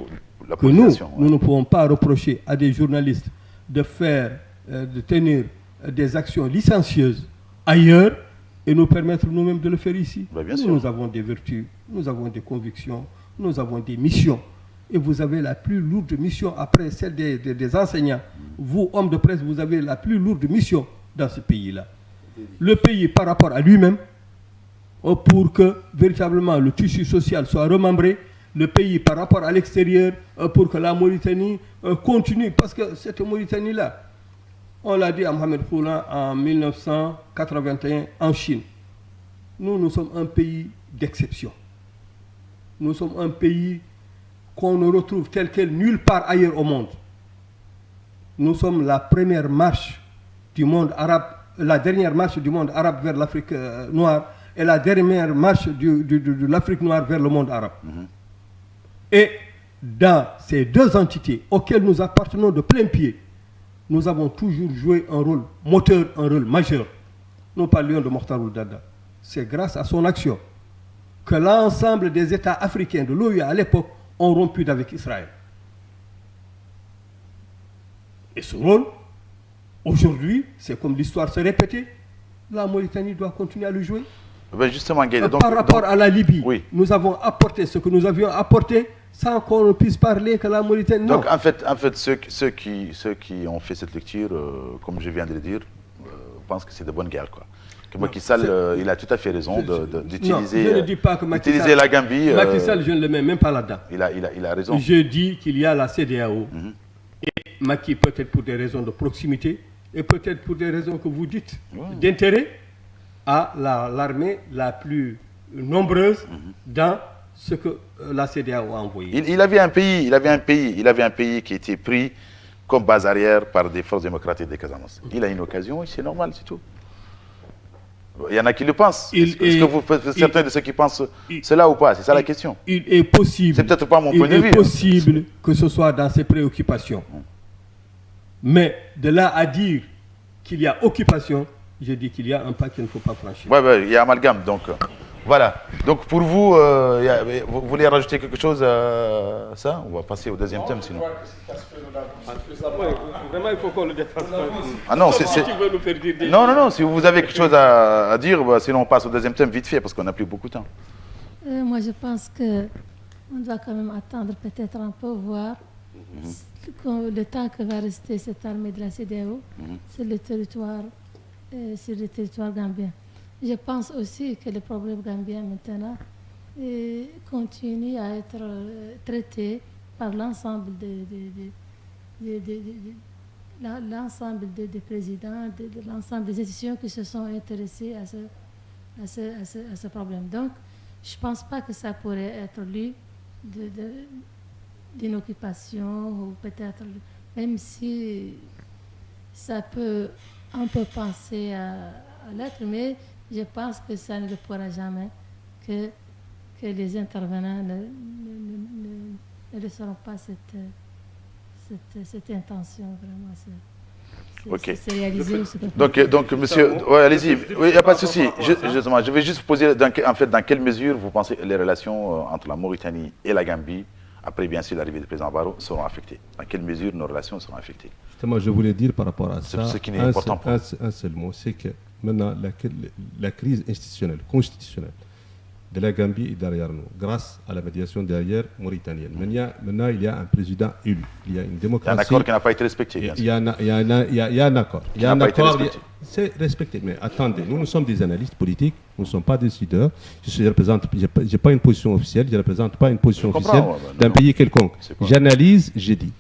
que nous ne pouvons pas reprocher à des journalistes de tenir des actions licencieuses ailleurs et nous permettre nous-mêmes de le faire ici. Nous avons des vertus, nous avons des convictions, nous avons des missions. Et vous avez la plus lourde mission après celle des enseignants. Vous, hommes de presse, vous avez la plus lourde mission dans ce pays-là. Le pays par rapport à lui-même, pour que véritablement le tissu social soit remembré, le pays par rapport à l'extérieur, pour que la Mauritanie continue. Parce que cette Mauritanie-là, on l'a dit à Mohamed Khoulan en 1981 en Chine. Nous sommes un pays d'exception. Nous sommes un pays qu'on ne retrouve tel quel nulle part ailleurs au monde. Nous sommes la première marche du monde arabe, la dernière marche du monde arabe vers l'Afrique noire et la dernière marche de l'Afrique noire vers le monde arabe. Et dans ces deux entités auxquelles nous appartenons de plein pied, nous avons toujours joué un rôle moteur, un rôle majeur. Nous parlions de Mokhtar Ould-Daddah. C'est grâce à son action que l'ensemble des États africains de l'OUA à l'époque ont rompu avec Israël. Et ce rôle, aujourd'hui, c'est comme l'histoire se répétait, la Mauritanie doit continuer à le jouer. Ben justement, Gaïda, par rapport à la Libye, oui, nous avons apporté ce que nous avions apporté sans qu'on ne puisse parler que la Mauritanie. Non. Donc en fait ceux qui ont fait cette lecture, comme je viens de le dire, pensent que c'est de bonne guerre, quoi. Que Macky Sall, il a tout à fait raison d'utiliser. Je ne dis pas que Macky Sall, la Gambie. Macky Sall, je ne le mets même pas là-dedans. Il a raison. Je dis qu'il y a la CEDEAO. Et Macky, peut-être pour des raisons de proximité, et peut-être pour des raisons que vous dites, d'intérêt, à l'armée la plus nombreuse dans ce que la CEDEAO a envoyé. Il avait un pays qui était pris comme base arrière par des forces démocratiques des Casamance. Il a une occasion, c'est normal, c'est tout. Il y en a qui le pensent. Est-ce que vous faites certains de ceux qui pensent cela ou pas? C'est ça la question. Il est possible. C'est peut-être pas mon point de vue. Il est possible que ce soit dans ses préoccupations. Mais de là à dire qu'il y a occupation, je dis qu'il y a un pas qu'il ne faut pas franchir. Oui, il y a amalgame. Donc, voilà. Donc, pour vous, vous voulez rajouter quelque chose à ça? On va passer au deuxième thème, sinon. Vraiment, il faut qu'on le dépasse. Ah non, si tu veux nous faire dire des... Non, si vous avez quelque chose à dire, sinon on passe au deuxième thème vite fait, parce qu'on n'a plus beaucoup de temps. Moi, je pense qu'on doit quand même attendre peut-être un peu, voir le temps que va rester cette armée de la CEDEAO sur le territoire gambien. Je pense aussi que le problème gambien maintenant continue à être traité par l'ensemble des présidents, de l'ensemble des institutions qui se sont intéressées à ce problème. Donc, je ne pense pas que ça pourrait être lu d'une occupation, ou peut-être, même si ça peut un peu penser à l'être, mais je pense que ça ne le pourra jamais, que les intervenants ne laisseront pas cette intention vraiment se réaliser. Donc, monsieur, ouais, allez-y, il n'y a pas de souci. Justement, je vais juste poser, en fait, dans quelle mesure vous pensez que les relations entre la Mauritanie et la Gambie, après bien sûr l'arrivée du président Barrow, seront affectées? Dans quelle mesure nos relations seront affectées? Justement, je voulais dire par rapport à ça, ce qui est important pour un seul mot, c'est que maintenant la crise institutionnelle, constitutionnelle, de la Gambie est derrière nous, grâce à la médiation derrière mauritanienne. Maintenant, il y a un président élu. Il y a une démocratie. Il y a un accord qui n'a pas été respecté. Il y a un accord. Il y a un accord. C'est respecté. Mais attendez, nous sommes des analystes politiques, nous ne sommes pas décideurs. Je n'ai pas une position officielle, je ne représente pas une position officielle d'un pays quelconque. J'analyse, j'ai dit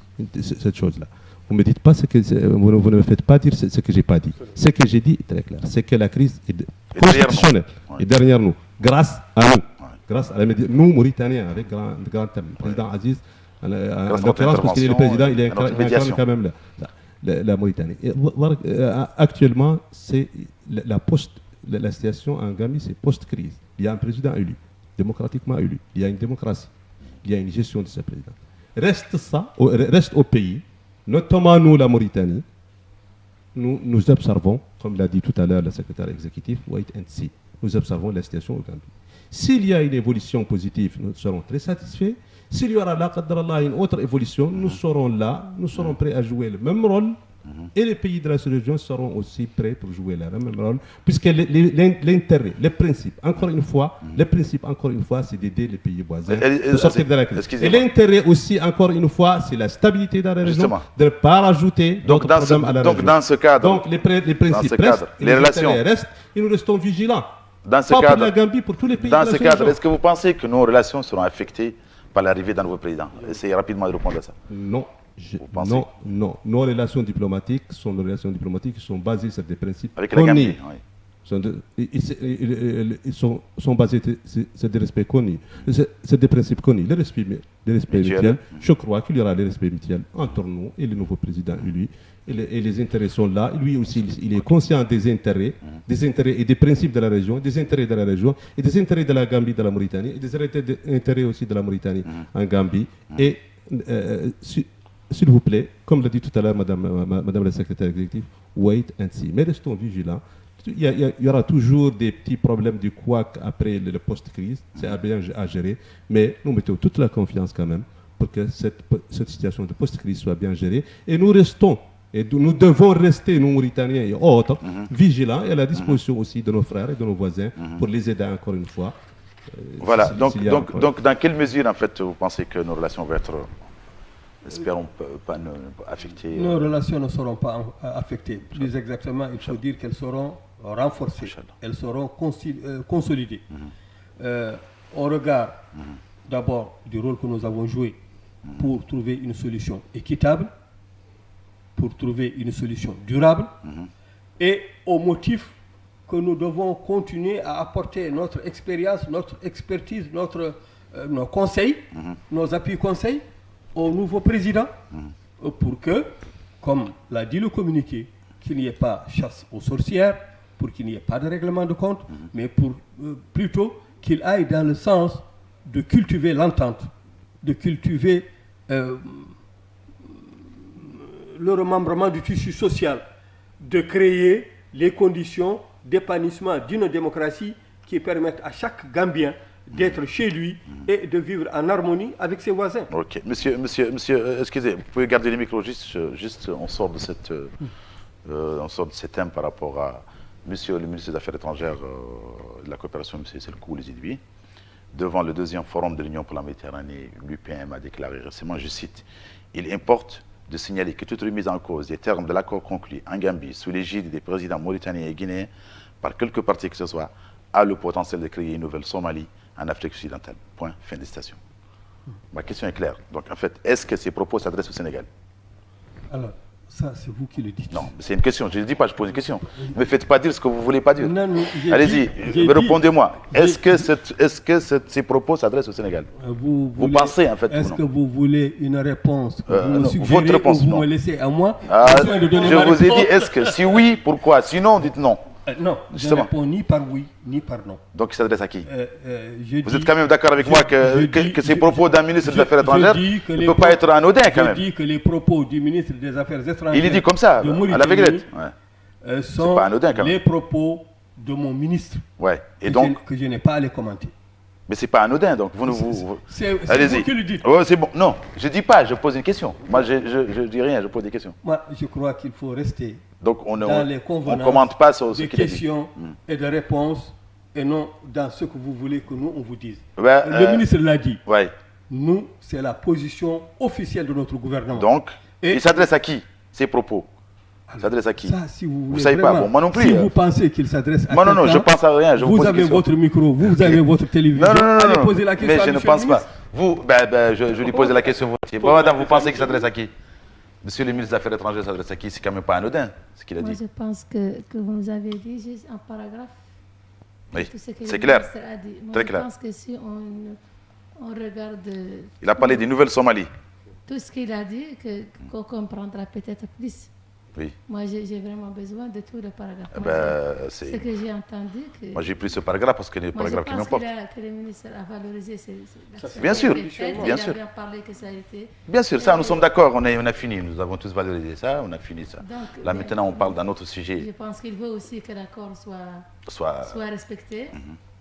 cette chose-là. Vous ne me dites pas vous ne me faites pas dire ce que je n'ai pas dit. Ce que j'ai dit est très clair. C'est que la crise est constitutionnelle et derrière nous, grâce à nous, grâce à nous, Mauritaniens, avec grand thème. Le président Aziz, en l'occurrence, parce qu'il est le président, il incarne quand même la Mauritanie. Actuellement, c'est la situation en Gambie, c'est post-crise. Il y a un président élu, démocratiquement élu. Il y a une démocratie. Il y a une gestion de ce président. Reste au pays, notamment nous, la Mauritanie, nous observons, comme l'a dit tout à l'heure le secrétaire exécutif, wait and see. Nous observons la situation au Gambie. S'il y a une évolution positive, nous serons très satisfaits. S'il y aura une autre évolution, nous serons là, nous serons prêts à jouer le même rôle. Et les pays de la sous-région seront aussi prêts pour jouer le même rôle, puisque l'intérêt, le principe, encore une fois, c'est d'aider les pays voisins de sortir de la crise. Et l'intérêt aussi, encore une fois, c'est la stabilité dans la région, de ne pas rajouter d'autres problèmes à la région. Donc, dans ce cadre, donc les principes restent, les relations restent, et nous restons vigilants. Dans ce pas cadre, pour la Gambie, pour tous les pays de la dans ce cadre, est-ce que vous pensez que nos relations seront affectées par l'arrivée d'un nouveau président? Essayez rapidement de répondre à ça. Non. Non. Nos relations diplomatiques sont basées sur des principes avec la Gambie, ils sont basés sur des respects connus. C'est des principes connus. Le respect mutuel. Je crois qu'il y aura le respect mutuel entre nous et le nouveau président élu. Et les intérêts sont là. Lui aussi, il est conscient des intérêts et des principes de la région, des intérêts de la région, et des intérêts de la Gambie, de la Mauritanie, et des intérêts aussi de la Mauritanie en Gambie. Et s'il vous plaît, comme l'a dit tout à l'heure Madame la secrétaire exécutive, wait and see. Mais restons vigilants. Il y aura toujours des petits problèmes du couac après le post-crise. C'est bien à gérer. Mais nous mettons toute la confiance quand même pour que cette situation de post-crise soit bien gérée. Et nous restons, et nous devons rester, nous Mauritaniens et autres, vigilants et à la disposition aussi de nos frères et de nos voisins pour les aider encore une fois. Voilà. Donc, dans quelle mesure, en fait, vous pensez que nos relations vont être... Espérons pas affectées. Nos relations ne seront pas affectées. Plus exactement, il faut dire qu'elles seront renforcées. Elles seront consolidées. Au regard d'abord du rôle que nous avons joué pour trouver une solution équitable, pour trouver une solution durable, et au motif que nous devons continuer à apporter notre expérience, notre expertise, nos conseils, nos appuis conseils au nouveau président pour que, comme l'a dit le communiqué, qu'il n'y ait pas chasse aux sorcières, pour qu'il n'y ait pas de règlement de compte, mais pour plutôt qu'il aille dans le sens de cultiver l'entente, de cultiver le remembrement du tissu social, de créer les conditions d'épanouissement d'une démocratie qui permettent à chaque Gambien d'être chez lui et de vivre en harmonie avec ses voisins. Ok. Monsieur, excusez, vous pouvez garder les micros, juste on sort de ce thème par rapport à monsieur le ministre des Affaires étrangères de la coopération, monsieur Selkou Lizidbi, devant le deuxième forum de l'Union pour la Méditerranée, l'UPM a déclaré récemment, je cite, « Il importe de signaler que toute remise en cause des termes de l'accord conclu en Gambie sous l'égide des présidents mauritaniens et guinéens par quelque parti que ce soit a le potentiel de créer une nouvelle Somalie en Afrique occidentale. » Point. Fin de citation. Ma question est claire. Donc, en fait, est-ce que ces propos s'adressent au Sénégal? Alors, ça, c'est vous qui le dites. Non, c'est une question. Je ne dis pas, je pose une question. Ne me faites pas dire ce que vous ne voulez pas dire. Allez-y, répondez-moi. Est-ce que ces propos s'adressent au Sénégal? Vous pensez, en fait, est-ce que vous voulez une réponse que vous me suggérez, votre réponse, ou vous non. me laissez à moi je vous ai dit, est-ce que si oui, pourquoi? Sinon, dites non. Non, justement. Je ne réponds ni par oui, ni par non. Donc il s'adresse à qui? Vous êtes quand même d'accord avec moi que ces propos d'un ministre des Affaires étrangères ne peuvent pas être anodins quand même? Je dis que les propos du ministre des Affaires étrangères... Il est dit comme ça, à la Véglette. Sont pas anodin, quand même. Les propos de mon ministre. Ouais. Et donc, que je n'ai pas à les commenter. Mais c'est pas anodin, donc c'est vous qui le dites. Ouais, c'est bon. Non, je dis pas, je pose une question. Moi, je dis rien, je pose des questions. Moi, je crois qu'il faut rester donc dans les convenances, on commente pas sur ce des questions et de réponses et non dans ce que vous voulez que nous, on vous dise. Ben, Le ministre l'a dit. Ouais. Nous, c'est la position officielle de notre gouvernement. Donc, Et- il s'adresse à qui, ces propos? Il s'adresse à qui? Ça, si vous voulez savez pas, vraiment, bon, moi non plus. Si vous pensez qu'il s'adresse à Moi, non, quelqu'un, je pense à rien. Je vous vous pose une avez question. votre micro, vous avez votre télévision. Allez poser la question mais à je ne monsieur pense le pas. ministre. Vous, je lui pose la question volontiers. Bon, madame, vous pensez qu'il s'adresse à qui? Monsieur le ministre des Affaires étrangères s'adresse à qui? C'est quand même pas anodin, ce qu'il a Moi, dit. je pense que vous nous avez dit juste un paragraphe. Oui, Tout ce que c'est le clair. ministre a dit. Moi, Très je clair. pense que si on regarde Il a parlé des nouvelles Somalie. tout ce qu'il a dit, qu'on comprendra peut-être plus. Oui. Moi, j'ai vraiment besoin de tout le paragraphe. Eh Moi, ben, ce c'est... que j'ai entendu, que Moi, j'ai pris ce paragraphe parce que les moi, je paragraphes qui pense m'importent. que le ministre a valorisé l'action Bien sûr, qui a été faite. bien Il sûr. a bien parlé que ça a été. Bien sûr, ça, nous sommes d'accord. On a fini. Nous avons tous valorisé ça. On a fini ça. Donc, Là, maintenant, on parle d'un autre sujet. Je pense qu'il veut aussi que l'accord Soit... soit respecté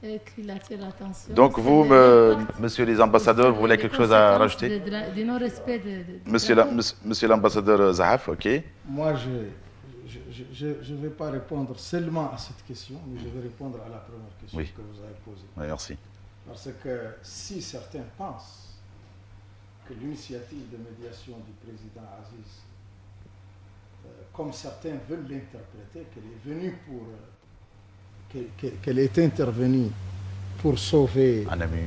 et qu'il attire l'attention. Donc, vous, monsieur les ambassadeurs, vous voulez quelque chose à rajouter? Du non-respect de Monsieur l'ambassadeur Zahaf, ok. Moi, je ne vais pas répondre seulement à cette question, mais je vais répondre à la première question Oui. que vous avez posée. Oui, merci. Parce que si certains pensent que l'initiative de médiation du président Aziz, comme certains veulent l'interpréter, qu'elle est intervenue pour sauver, Un ami.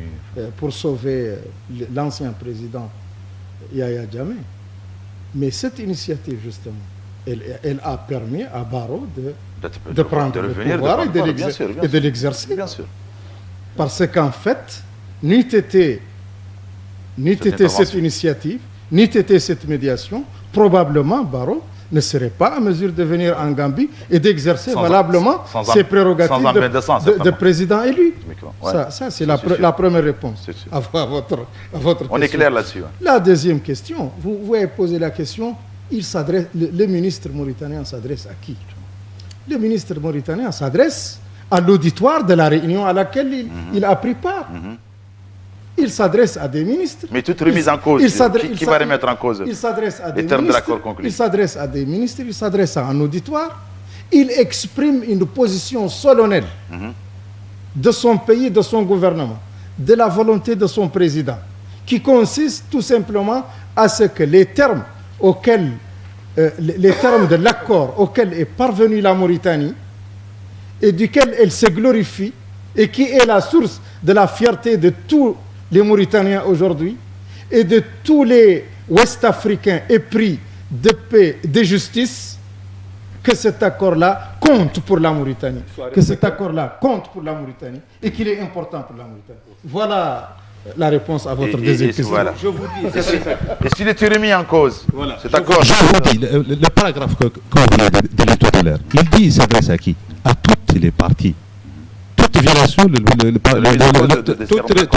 l'ancien président Yahya Jammeh, mais cette initiative justement, elle a permis à Barrow de prendre le pouvoir et de l'exercer. Bien sûr. Parce qu'en fait, n'eût été cette initiative, n'eût été cette médiation, probablement Barrow ne serait pas en mesure de venir en Gambie et d'exercer valablement ses prérogatives de président élu. Ouais. Ça c'est la première réponse à votre question. On est clair là-dessus. Hein. La deuxième question, vous avez posé la question, le ministre mauritanien s'adresse à qui? Le ministre mauritanien s'adresse à l'auditoire de la réunion à laquelle il a pris part. Il s'adresse à des ministres. Mais toute remise en cause, qui va remettre en cause il s'adresse à des les termes de ministres, l'accord conclu? Il s'adresse à des ministres, il s'adresse à un auditoire. Il exprime une position solennelle de son pays, de son gouvernement, de la volonté de son président, qui consiste tout simplement à ce que les termes de l'accord auquel est parvenue la Mauritanie et duquel elle se glorifie et qui est la source de la fierté de tous les Mauritaniens aujourd'hui et de tous les Ouest-Africains épris de paix, de justice, que cet accord-là compte pour la Mauritanie. Que cet accord-là compte pour la Mauritanie et qu'il est important pour la Mauritanie. Voilà la réponse à votre deuxième question. Voilà. Je vous dis, Et s'il était remis en cause, cet accord... Je vous dis, le paragraphe qu'on vient de lire tout à l'heure, il dit, il s'adresse à qui? À toutes les parties. Toute violation,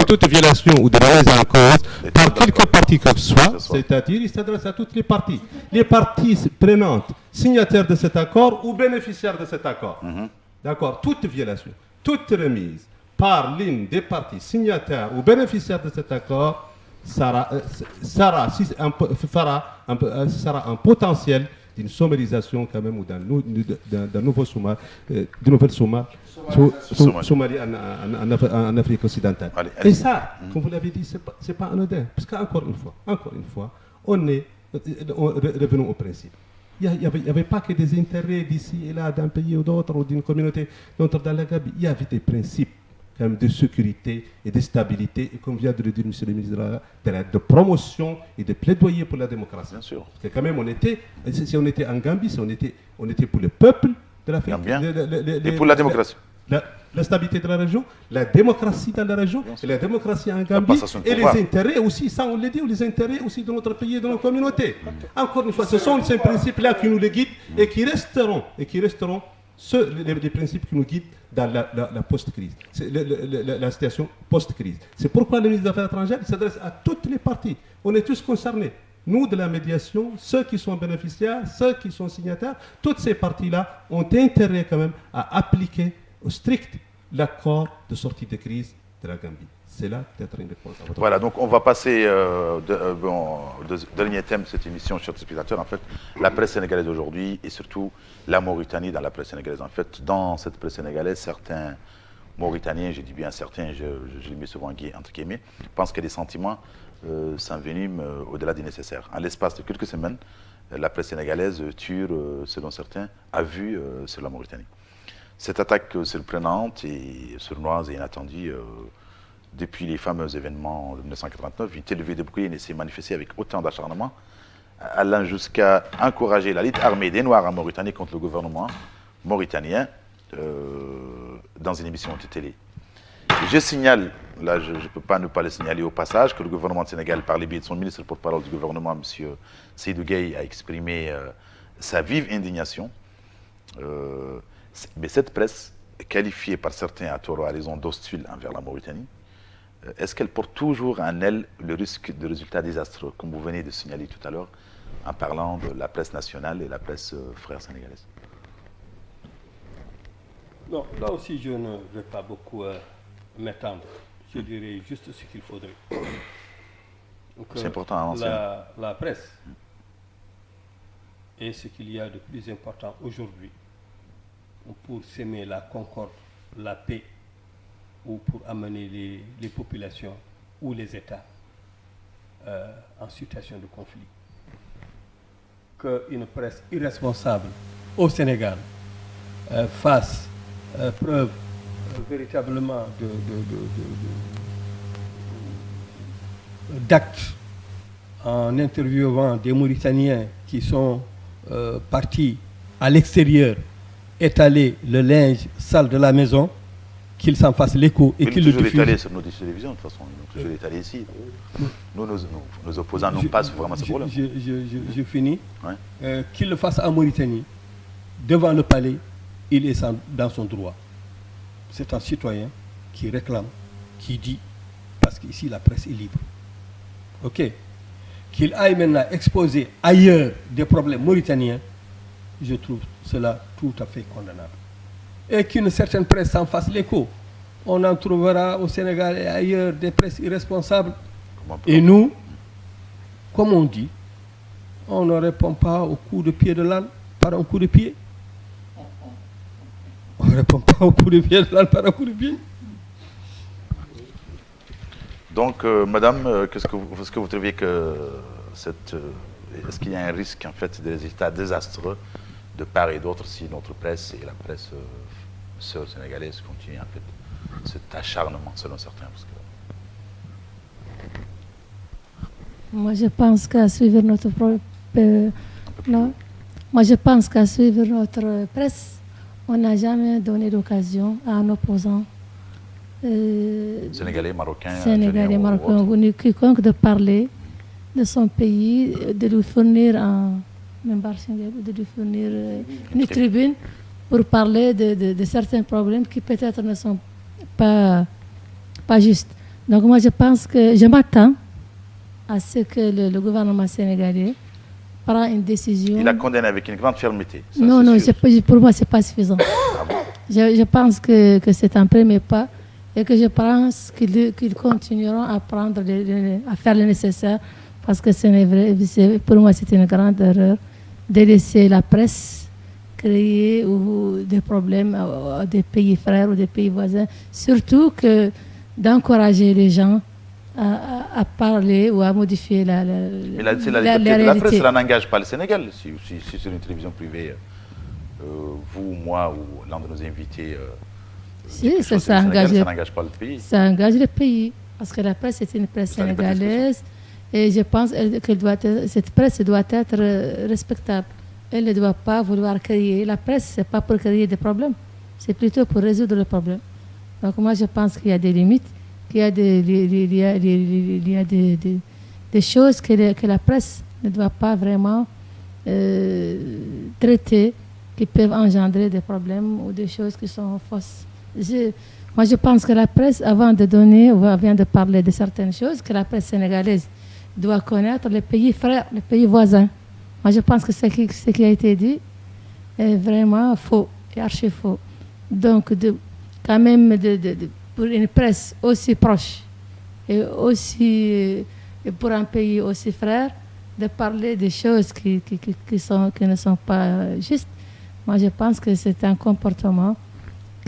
toute violation ou de remise en cause par quelque partie que ce soit, c'est-à-dire il s'adresse à toutes les parties. Les parties prenantes, signataires de cet accord ou bénéficiaires de cet accord. D'accord? Toute violation, toute remise par l'une des parties signataires ou bénéficiaires de cet accord sera un potentiel d'une sommarisation quand même ou d'un nouveau Somalie, d'une nouvelle Somalie en Afrique occidentale. Allez. Et ça, comme vous l'avez dit, c'est pas anodin. Parce qu'encore une fois, revenons au principe. Il n'y avait pas que des intérêts d'ici et là, d'un pays ou d'autre, ou d'une communauté, d'autre dans la Gambie. Il y avait des principes quand même de sécurité et de stabilité, et comme vient de le dire M. le ministre, de promotion et de plaidoyer pour la démocratie. Bien sûr. Parce que quand même, si on était en Gambie, si on était pour le peuple de l'Afrique. Et pour la démocratie. La stabilité de la région, la démocratie dans la région, et la démocratie en Gambie, et les intérêts aussi, ça on le dit, les intérêts aussi de notre pays et de nos communautés. Encore une fois, ce sont ces principes-là qui nous les guident et qui resteront les principes qui nous guident dans la post-crise, la situation post-crise. C'est pourquoi le ministre des Affaires étrangères s'adresse à toutes les parties. On est tous concernés. Nous, de la médiation, ceux qui sont bénéficiaires, ceux qui sont signataires, toutes ces parties-là ont intérêt quand même à appliquer au strict l'accord de sortie de crise de la Gambie. C'est là peut-être une réponse à votre Voilà, donc on va passer au dernier thème de cette émission, chers spectateurs. En fait, la presse sénégalaise d'aujourd'hui et surtout la Mauritanie dans la presse sénégalaise. En fait, dans cette presse sénégalaise, certains Mauritaniens, je dis bien certains, je les mets souvent entre guillemets, pensent que des sentiments s'enveniment au-delà du nécessaire. En l'espace de quelques semaines, la presse sénégalaise tue, selon certains, à vue sur la Mauritanie. Cette attaque surprenante et sournoise et inattendue, depuis les fameux événements de 1989, une telle levée de bouclier s'est manifestée avec autant d'acharnement, allant jusqu'à encourager la lutte armée des Noirs en Mauritanie contre le gouvernement mauritanien dans une émission de télé. Je signale, là je ne peux pas ne pas le signaler au passage, que le gouvernement du Sénégal, par les biais de son ministre porte-parole du gouvernement, M. Seydou Gueye, a exprimé sa vive indignation. Mais cette presse, qualifiée par certains à tort ou à raison d'hostile envers la Mauritanie, est-ce qu'elle porte toujours en elle le risque de résultats désastreux, comme vous venez de signaler tout à l'heure, en parlant de la presse nationale et la presse frère sénégalaise? Non, là aussi je ne vais pas beaucoup m'étendre. Je dirais juste ce qu'il faudrait. C'est important à l'ancienne. La presse est ce qu'il y a de plus important aujourd'hui pour s'aimer la concorde, la paix, ou pour amener les populations ou les États en situation de conflit. Qu'une presse irresponsable au Sénégal fasse preuve véritablement d'actes en interviewant des Mauritaniens qui sont partis à l'extérieur étaler le linge sale de la maison, qu'ils s'en fassent l'écho et qu'ils le diffusent. Ils ont toujours étalé sur nos télévisions, de toute façon. Ils ont toujours étalé ici. Nous, nos opposants n'ont pas vraiment ce problème. Je finis. Ouais. Qu'il le fasse en Mauritanie, devant le palais, il est dans son droit. C'est un citoyen qui réclame, qui dit, parce qu'ici la presse est libre. OK. Qu'il aille maintenant exposer ailleurs des problèmes mauritaniens, je trouve cela tout à fait condamnable. Et qu'une certaine presse s'en fasse l'écho. On en trouvera au Sénégal et ailleurs des presses irresponsables. Et nous, comme on dit, on ne répond pas au coup de pied de l'âne par un coup de pied. On ne répond pas au coup de pied de l'âne par un coup de pied. Donc, madame, est-ce que vous trouvez que est-ce qu'il y a un risque en fait de résultats désastreux de part et d'autre si notre presse et la presse sœur sénégalaise continuent en fait cet acharnement selon certains? Parce que... Moi, je pense qu'à suivre notre presse, on n'a jamais donné d'occasion à un opposant Sénégalais, Marocains, ou quiconque de parler de son pays, de lui fournir une tribune pour parler de certains problèmes qui peut-être ne sont pas justes. Donc moi je pense que je m'attends à ce que le gouvernement sénégalais prend une décision. Il a condamné avec une grande fermeté. Ça, non, pour moi, ce n'est pas suffisant. Je pense que c'est un premier pas et que je pense qu'ils continueront à faire le nécessaire parce que ce n'est vrai. Pour moi, c'est une grande erreur de laisser la presse créer des problèmes à des pays frères ou des pays voisins. Surtout que d'encourager les gens à parler ou à modifier la Mais la liberté de la presse, cela n'engage pas le Sénégal. Si sur une télévision privée, vous, moi ou l'un de nos invités, ça n'engage pas le pays. Ça engage le pays. Parce que la presse est une presse sénégalaise et je pense que cette presse doit être respectable. Elle ne doit pas vouloir créer. La presse, ce n'est pas pour créer des problèmes. C'est plutôt pour résoudre le problème. Donc moi, je pense qu'il y a des limites, qu'il y a des choses que la presse ne doit pas vraiment traiter, qui peuvent engendrer des problèmes ou des choses qui sont fausses. Moi, je pense que la presse, avant de parler de certaines choses, que la presse sénégalaise doit connaître les pays frères, les pays voisins. Moi, je pense que ce qui a été dit est vraiment faux, et archi faux. Donc, quand même, pour une presse aussi proche et pour un pays aussi frère, de parler des choses qui ne sont pas justes, moi, je pense que c'est un comportement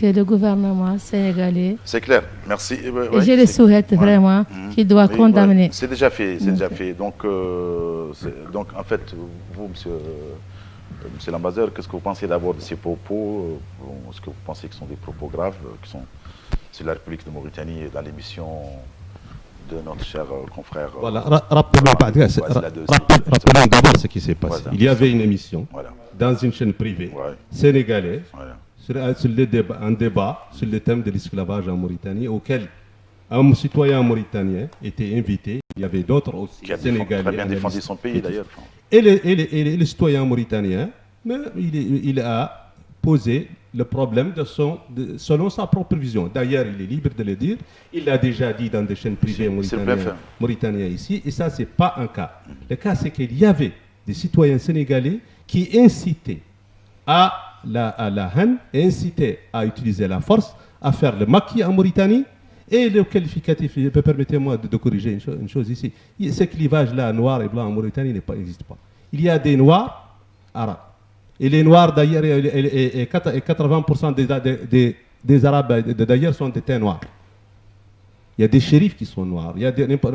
que le gouvernement sénégalais, C'est clair, merci. et je le souhaite vraiment, qu'il doit condamner. C'est déjà fait, c'est déjà fait. Donc en fait, vous, monsieur l'ambassadeur, qu'est-ce que vous pensez d'abord de ces propos? Est-ce que vous pensez que ce sont des propos graves qui sont sur la République de Mauritanie dans l'émission de notre cher confrère? Voilà, rappelons d'abord ce qui s'est passé. Il y avait une émission dans une chaîne privée sénégalaise sur un débat sur le thème de l'esclavage en Mauritanie, auquel un citoyen mauritanien était invité. Il y avait d'autres aussi sénégalais. Qui a bien défendu son pays d'ailleurs. Et le citoyen mauritanien, il a posé le problème selon sa propre vision. D'ailleurs, il est libre de le dire. Il l'a déjà dit dans des chaînes privées mauritaniennes ici. Et ça, ce n'est pas un cas. Le cas, c'est qu'il y avait des citoyens sénégalais qui incitaient à la haine, incitaient à utiliser la force, à faire le maquis en Mauritanie. Et le qualificatif, permettez-moi de corriger une chose ici. Ce clivage-là, noir et blanc en Mauritanie, n'existe pas. Il y a des noirs arabes. Et les noirs, d'ailleurs, et 80% des arabes, d'ailleurs, sont des teints noirs. Il y a des shérifs qui sont noirs. Il y a des berbères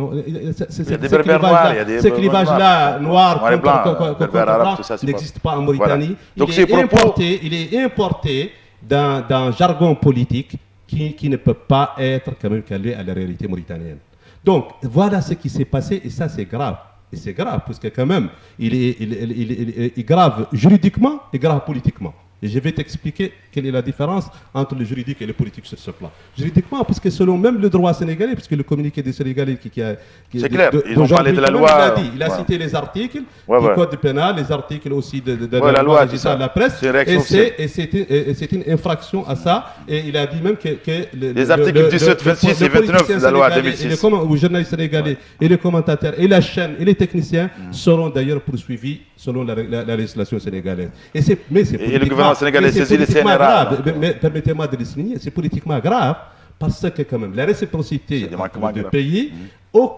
noirs. Ce clivage-là, noir contre blanc, n'existe pas en Mauritanie. Il est importé dans un jargon politique qui ne peut pas être quand même calé à la réalité mauritanienne. Donc, voilà ce qui s'est passé, et ça, c'est grave. Et c'est grave, parce que quand même, il est grave juridiquement et grave politiquement. Et je vais t'expliquer quelle est la différence entre le juridique et le politique sur ce plan. Juridiquement, parce que selon même le droit sénégalais, puisque le communiqué des Sénégalais c'est clair, ils ont parlé de la loi. Il a cité les articles du code pénal, les articles aussi de la loi de la presse. Et c'est une infraction à ça. Et il a dit même que les articles 17, 26 et 29 de la loi 2006. Les journalistes sénégalais et les commentateurs et la chaîne et les techniciens seront d'ailleurs poursuivis selon la législation sénégalaise. Et le gouvernement sénégalais saisit les CNRA. Mais permettez-moi de le souligner, c'est politiquement grave parce que quand même la réciprocité entre deux pays, en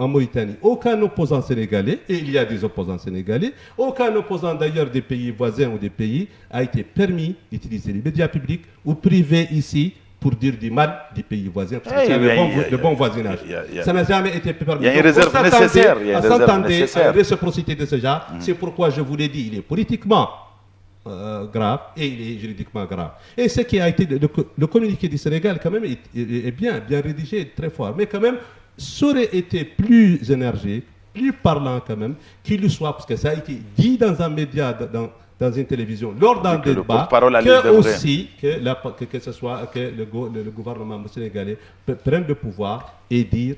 Mauritanie, aucun opposant sénégalais, et il y a des opposants sénégalais, aucun opposant d'ailleurs des pays voisins ou des pays a été permis d'utiliser les médias publics ou privés ici pour dire du mal des pays voisins, parce que c'est le bon voisinage. Ça n'a jamais été permis. Il y a une réserve nécessaire. Il y a une réserve nécessaire. À une réciprocité de ce genre. C'est pourquoi je vous l'ai dit, il est politiquement grave et il est juridiquement grave. Et ce qui a été le communiqué du Sénégal, quand même, est bien rédigé, très fort. Mais quand même, ça aurait été plus énergique, plus parlant quand même, qu'il le soit, parce que ça a été dit dans un média, dans une télévision, lors d'un débat, que le gouvernement sénégalais prenne le pouvoir et dire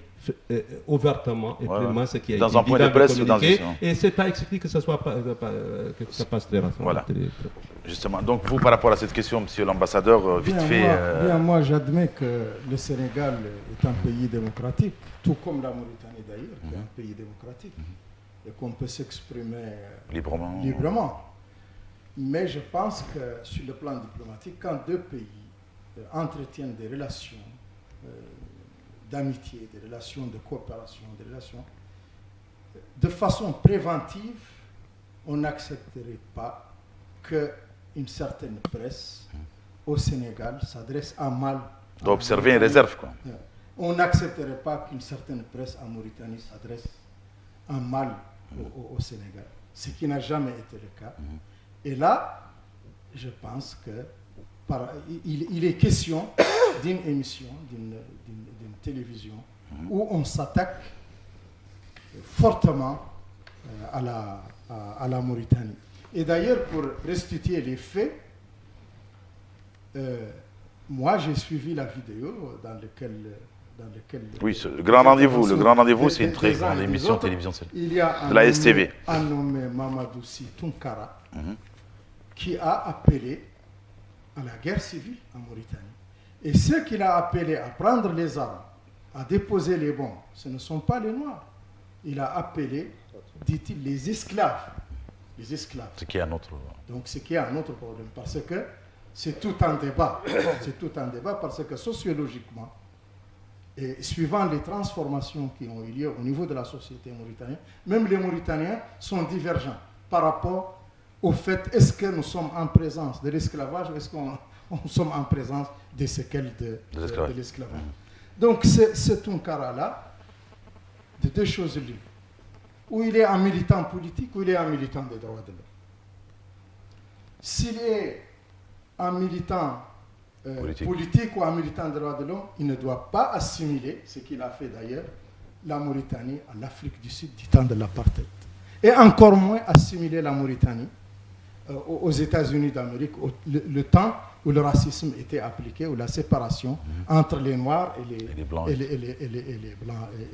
ouvertement et pleinement ce qui a été dit dans un point de presse ou dans et c'est pas exclu que ça passe très rapidement. Voilà. Justement, donc vous, par rapport à cette question, monsieur l'ambassadeur, vite fait... Moi, j'admets que le Sénégal est un pays démocratique, tout comme la Mauritanie d'ailleurs, qui est un pays démocratique, et qu'on peut s'exprimer librement. Mais je pense que sur le plan diplomatique, quand deux pays entretiennent des relations d'amitié, des relations de coopération, des relations de façon préventive, on n'accepterait pas qu'une certaine presse au Sénégal s'adresse à mal. D'observer une réserve, quoi. On n'accepterait pas qu'une certaine presse en Mauritanie s'adresse à mal au Sénégal, ce qui n'a jamais été le cas. Et là, je pense qu'il est question d'une émission, d'une télévision, où on s'attaque fortement à la Mauritanie. Et d'ailleurs, pour restituer les faits, moi j'ai suivi la vidéo dans laquelle oui, le grand rendez-vous. Le grand rendez-vous, c'est une très grande émission télévision de la STV. Un nommé Mamadou Sy Tounkara, qui a appelé à la guerre civile en Mauritanie. Et ceux qu'il a appelé à prendre les armes, à déposer les bombes, ce ne sont pas les Noirs. Il a appelé, dit-il, les esclaves. Les esclaves. Ce qui est un autre... Donc, ce qui est un autre problème, parce que c'est tout un débat. C'est tout un débat parce que sociologiquement, et suivant les transformations qui ont eu lieu au niveau de la société mauritanienne, même les Mauritaniens sont divergents par rapport au fait, est-ce que nous sommes en présence de l'esclavage ou est-ce qu'on sommes en présence des séquelles de l'esclavage. Donc c'est un cas-là de deux choses libres. Où il est un militant politique, ou il est un militant des droits de l'homme. S'il est un militant politique ou un militant des droits de l'homme, il ne doit pas assimiler, ce qu'il a fait d'ailleurs, la Mauritanie à l'Afrique du Sud du temps de l'apartheid. Et encore moins assimiler la Mauritanie aux États-Unis d'Amérique, le temps où le racisme était appliqué, où la séparation entre les Noirs et les Blancs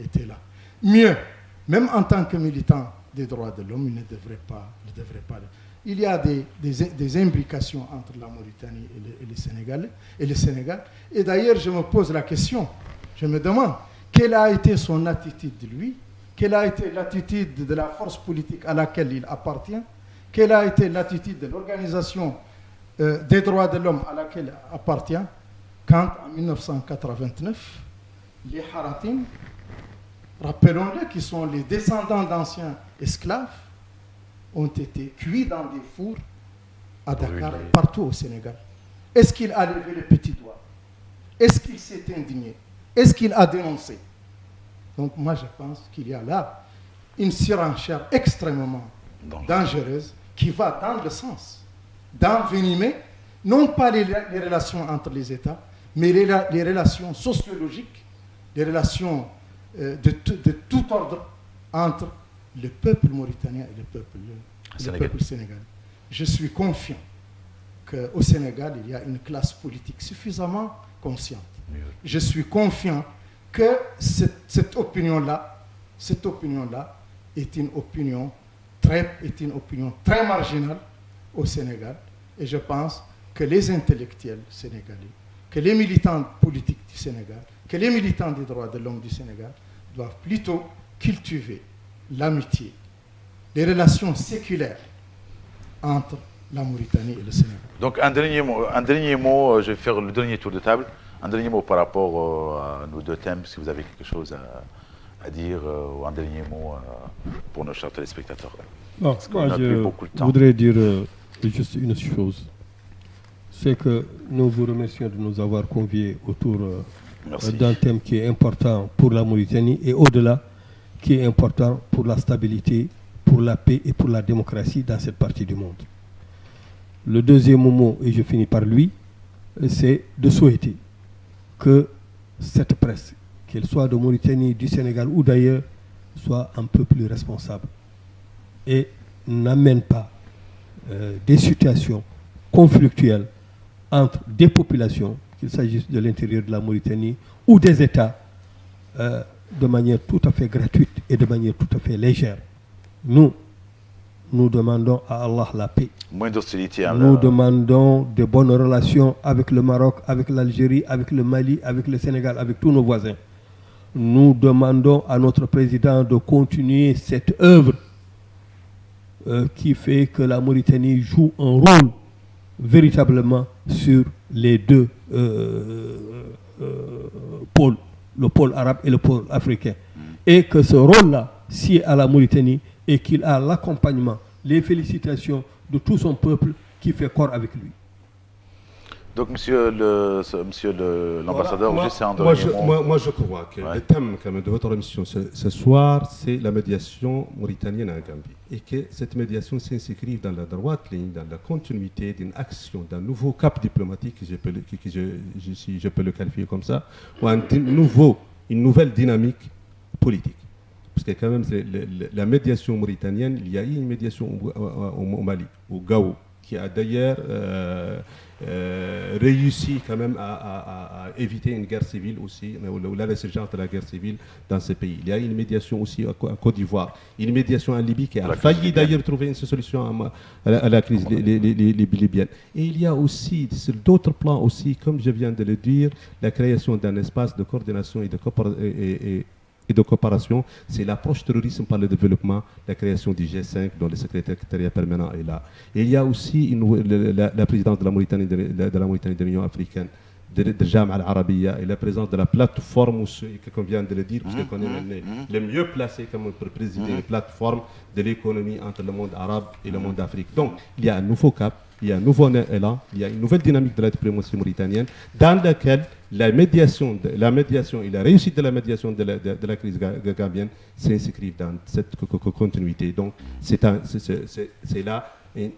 était là. Mieux, même en tant que militant des droits de l'homme, il ne devrait pas. Il y a des imbrications entre la Mauritanie et le Sénégal. Et d'ailleurs, je me pose la question, je me demande, quelle a été son attitude de lui? Quelle a été l'attitude de la force politique à laquelle il appartient? Quelle a été l'attitude de l'organisation des droits de l'homme à laquelle il appartient quand, en 1989, les Haratim, rappelons-le, qui sont les descendants d'anciens esclaves, ont été cuits dans des fours à Dakar et partout au Sénégal. Est-ce qu'il a levé le petit doigt? Est-ce qu'il s'est indigné? Est-ce qu'il a dénoncé? Donc moi je pense qu'il y a là une surenchère extrêmement dangereuse qui va dans le sens d'envenimer non pas les relations entre les États, mais les relations sociologiques, les relations de tout ordre entre le peuple mauritanien et le peuple sénégalais. Je suis confiant qu'au Sénégal, il y a une classe politique suffisamment consciente. Je suis confiant que cette opinion-là est une opinion très marginale au Sénégal. Et je pense que les intellectuels sénégalais, que les militants politiques du Sénégal, que les militants des droits de l'homme du Sénégal doivent plutôt cultiver l'amitié, les relations séculaires entre la Mauritanie et le Sénégal. Donc un dernier mot, je vais faire le dernier tour de table. Un dernier mot par rapport à nos deux thèmes, si vous avez quelque chose à dire, ou un dernier mot pour nos chers téléspectateurs. Bon, parce qu'on n'a plus beaucoup de temps. Je voudrais dire juste une chose. C'est que nous vous remercions de nous avoir conviés autour d'un thème qui est important pour la Mauritanie et au-delà, qui est important pour la stabilité, pour la paix et pour la démocratie dans cette partie du monde. Le deuxième mot, et je finis par lui, c'est de souhaiter que cette presse, qu'elle soit de Mauritanie, du Sénégal ou d'ailleurs, soit un peu plus responsable et n'amène pas des situations conflictuelles entre des populations, qu'il s'agisse de l'intérieur de la Mauritanie ou des États, de manière tout à fait gratuite et de manière tout à fait légère. Nous demandons à Allah la paix. Moins d'hostilité. Nous demandons de bonnes relations avec le Maroc, avec l'Algérie, avec le Mali, avec le Sénégal, avec tous nos voisins. Nous demandons à notre président de continuer cette œuvre qui fait que la Mauritanie joue un rôle véritablement sur les deux pôles, le pôle arabe et le pôle africain. Et que ce rôle-là, si est à la Mauritanie, et qu'il a l'accompagnement, les félicitations de tout son peuple qui fait corps avec lui. Donc, monsieur l'ambassadeur, voilà, juste un dernier mot. Moi, je crois que le thème de votre émission ce soir, c'est la médiation mauritanienne en Gambie. Et que cette médiation s'inscrit dans la droite ligne, dans la continuité d'une action, d'un nouveau cap diplomatique, si je peux le qualifier comme ça, ou une nouvelle dynamique politique. Parce que quand même, la médiation mauritanienne, il y a eu une médiation au Mali, au Gao, qui a d'ailleurs réussi quand même à éviter une guerre civile aussi, ou la résurgence de la guerre civile dans ce pays. Il y a eu une médiation aussi en Côte d'Ivoire, une médiation en Libye qui a failli d'ailleurs trouver une solution à la crise libyenne. Et il y a aussi, sur d'autres plans aussi, comme je viens de le dire, la création d'un espace de coordination et de coopération, c'est l'approche terrorisme par le développement, la création du G5 dont le secrétariat permanent est là. Et il y a aussi la présidence de la Mauritanie de l'Union africaine de Jam al-Arabiya et la présence de la plateforme, comme vient de le dire, parce qu'on est le mieux placé comme pour présider une plateforme de l'économie entre le monde arabe et le monde d'Afrique. Donc, il y a un nouveau cap, il y a un nouveau élan, il y a une nouvelle dynamique de la diplomatie mauritanienne dans laquelle la médiation et la réussite de la médiation de la crise gambienne s'inscrivent dans cette continuité. Donc, c'est là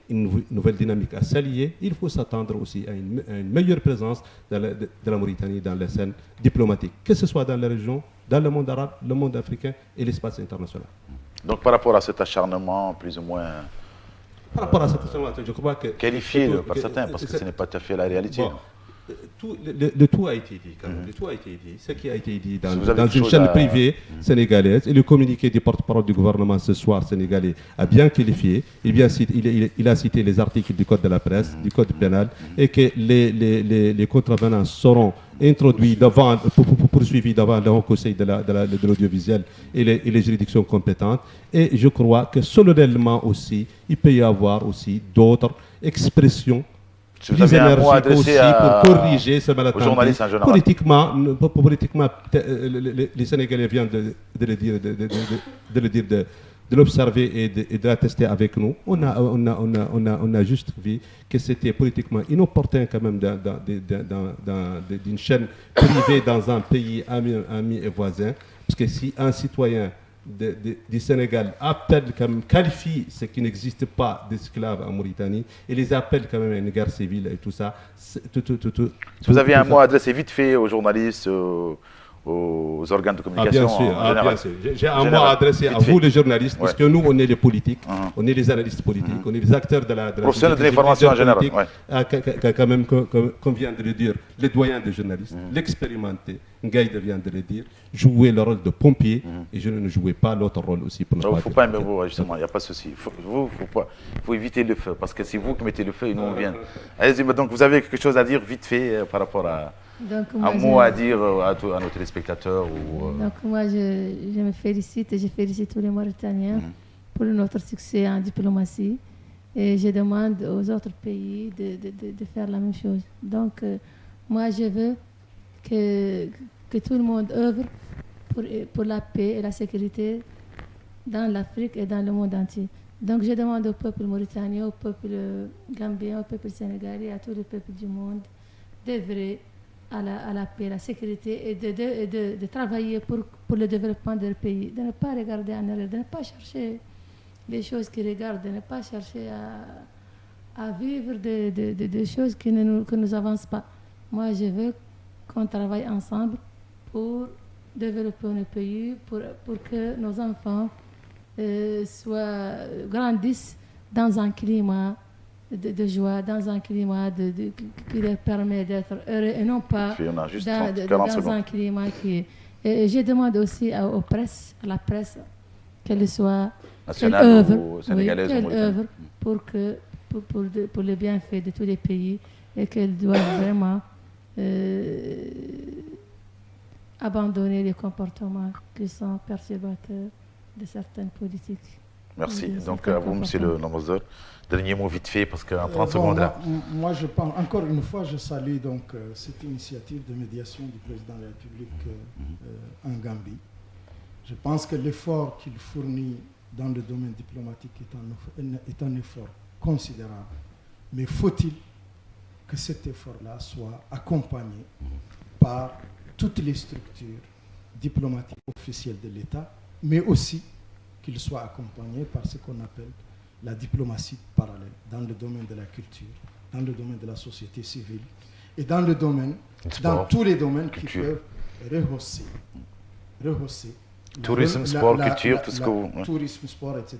une nouvelle dynamique à s'allier. Il faut s'attendre aussi à une meilleure présence de la Mauritanie dans la scène diplomatique, que ce soit dans la région, dans le monde arabe, le monde africain et l'espace international. Donc par rapport à cet acharnement, plus ou moins par rapport à cet acharnement, je crois que qualifié par certains, parce que ce n'est pas tout à fait la réalité. Bon, le tout a été dit, quand même. Le tout a été dit. Ce qui a été dit dans une chaîne privée sénégalaise, et le communiqué du porte-parole du gouvernement ce soir sénégalais a bien qualifié. Il a cité les articles du code de la presse, du code pénal, et que les contrevenants seront introduits poursuivis devant le Haut Conseil de l'audiovisuel et les juridictions compétentes. Et je crois que solennellement aussi, il peut y avoir aussi d'autres expressions plus énergiques aussi pour corriger ce malentendu. Politiquement, les Sénégalais viennent de le dire, de l'observer et de l'attester avec nous. On a juste vu que c'était politiquement inopportun quand même d'une chaîne privée dans un pays ami et voisin. Parce que si un citoyen du Sénégal qualifie ce qui n'existe pas d'esclaves en Mauritanie et les appelle quand même à une guerre civile et tout ça. Si vous avez un mot à adresser vite fait aux journalistes, aux organes de communication. Bien sûr. J'ai un mot à adresser à vous les journalistes, parce que nous on est les politiques, on est les analystes politiques, on est les acteurs de la professionnels de l'information en général. Quand même, comme vient de le dire, les doyens des journalistes, l'expérimenté, Ngaïd vient de le dire, jouer le rôle de pompier et je ne jouais pas l'autre rôle aussi pour ne pas. Il ne faut pas aimer vous, justement, il n'y a pas de souci. Il faut éviter le feu, parce que c'est vous qui mettez le feu et nous on vient. Allez-y, donc vous avez quelque chose à dire vite fait par rapport à. Donc, un mot à dire à nos téléspectateurs Donc moi je me félicite et je félicite tous les Mauritaniens pour notre succès en diplomatie et je demande aux autres pays de faire la même chose. Donc moi je veux que tout le monde œuvre pour la paix et la sécurité dans l'Afrique et dans le monde entier. Donc je demande au peuple mauritanien, au peuple gambien, au peuple sénégalais, à tous les peuples du monde d'œuvrer à la paix, à la sécurité et de travailler pour le développement de leur pays, de ne pas regarder en arrière, de ne pas chercher les choses qui regardent, de ne pas chercher à vivre des choses qui ne nous avancent pas. Moi, je veux qu'on travaille ensemble pour développer nos pays, pour que nos enfants grandissent dans un climat de joie, dans un climat qui leur permet d'être heureux et non pas dans un climat qui... Et je demande aussi à la presse, qu'elle soit... nationale ou sénégalaise qu'elle œuvre pour le bienfait de tous les pays et qu'elle doit vraiment abandonner les comportements qui sont perturbateurs de certaines politiques. Merci. Donc à vous, monsieur le ambassadeur. Dernier mot vite fait, parce qu'en 30 secondes là. Moi, je pense, encore une fois, je salue donc cette initiative de médiation du président de la République en Gambie. Je pense que l'effort qu'il fournit dans le domaine diplomatique est un effort considérable. Mais faut-il que cet effort-là soit accompagné par toutes les structures diplomatiques officielles de l'État, mais aussi qu'il soit accompagné par ce qu'on appelle la diplomatie parallèle dans le domaine de la culture, dans le domaine de la société civile et dans tous les domaines qui peuvent rehausser tourisme, sport, culture, tout ce que vous... Tourisme, sport, etc.,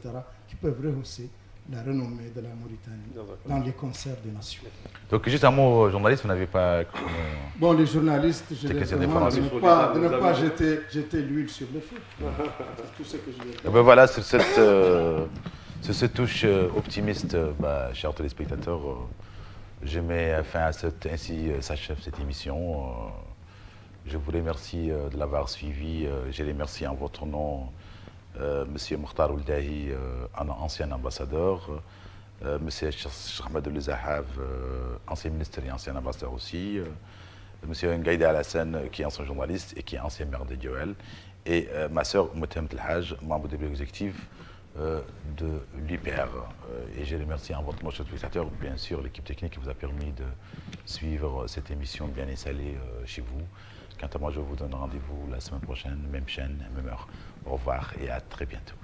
qui peuvent rehausser la renommée de la Mauritanie dans les concerts des nations. Donc juste un mot, journaliste, vous n'avez pas... Bon, les journalistes, je les demande de ne pas jeter l'huile sur le feu. C'est tout ce que je veux dire. Ben voilà, sur cette touche optimiste, chers téléspectateurs, je mets fin à ainsi s'achève cette émission. Je vous remercie de l'avoir suivi. Je remercie en votre nom Monsieur Mokhtar Ouldahi, ancien ambassadeur, Monsieur Ahmed El Zahav, ancien ministre et ancien ambassadeur aussi, monsieur Ngaïda Alassane, qui est ancien journaliste et qui est ancien maire de Dioel, et ma sœur Moutem Telhaj, membre du bureau exécutif de l'UPR. Et je remercie en votre nom, chers spectateurs, bien sûr, l'équipe technique qui vous a permis de suivre cette émission bien installée chez vous. Quant à moi, je vous donne rendez-vous la semaine prochaine, même chaîne, même heure. Au revoir et à très bientôt.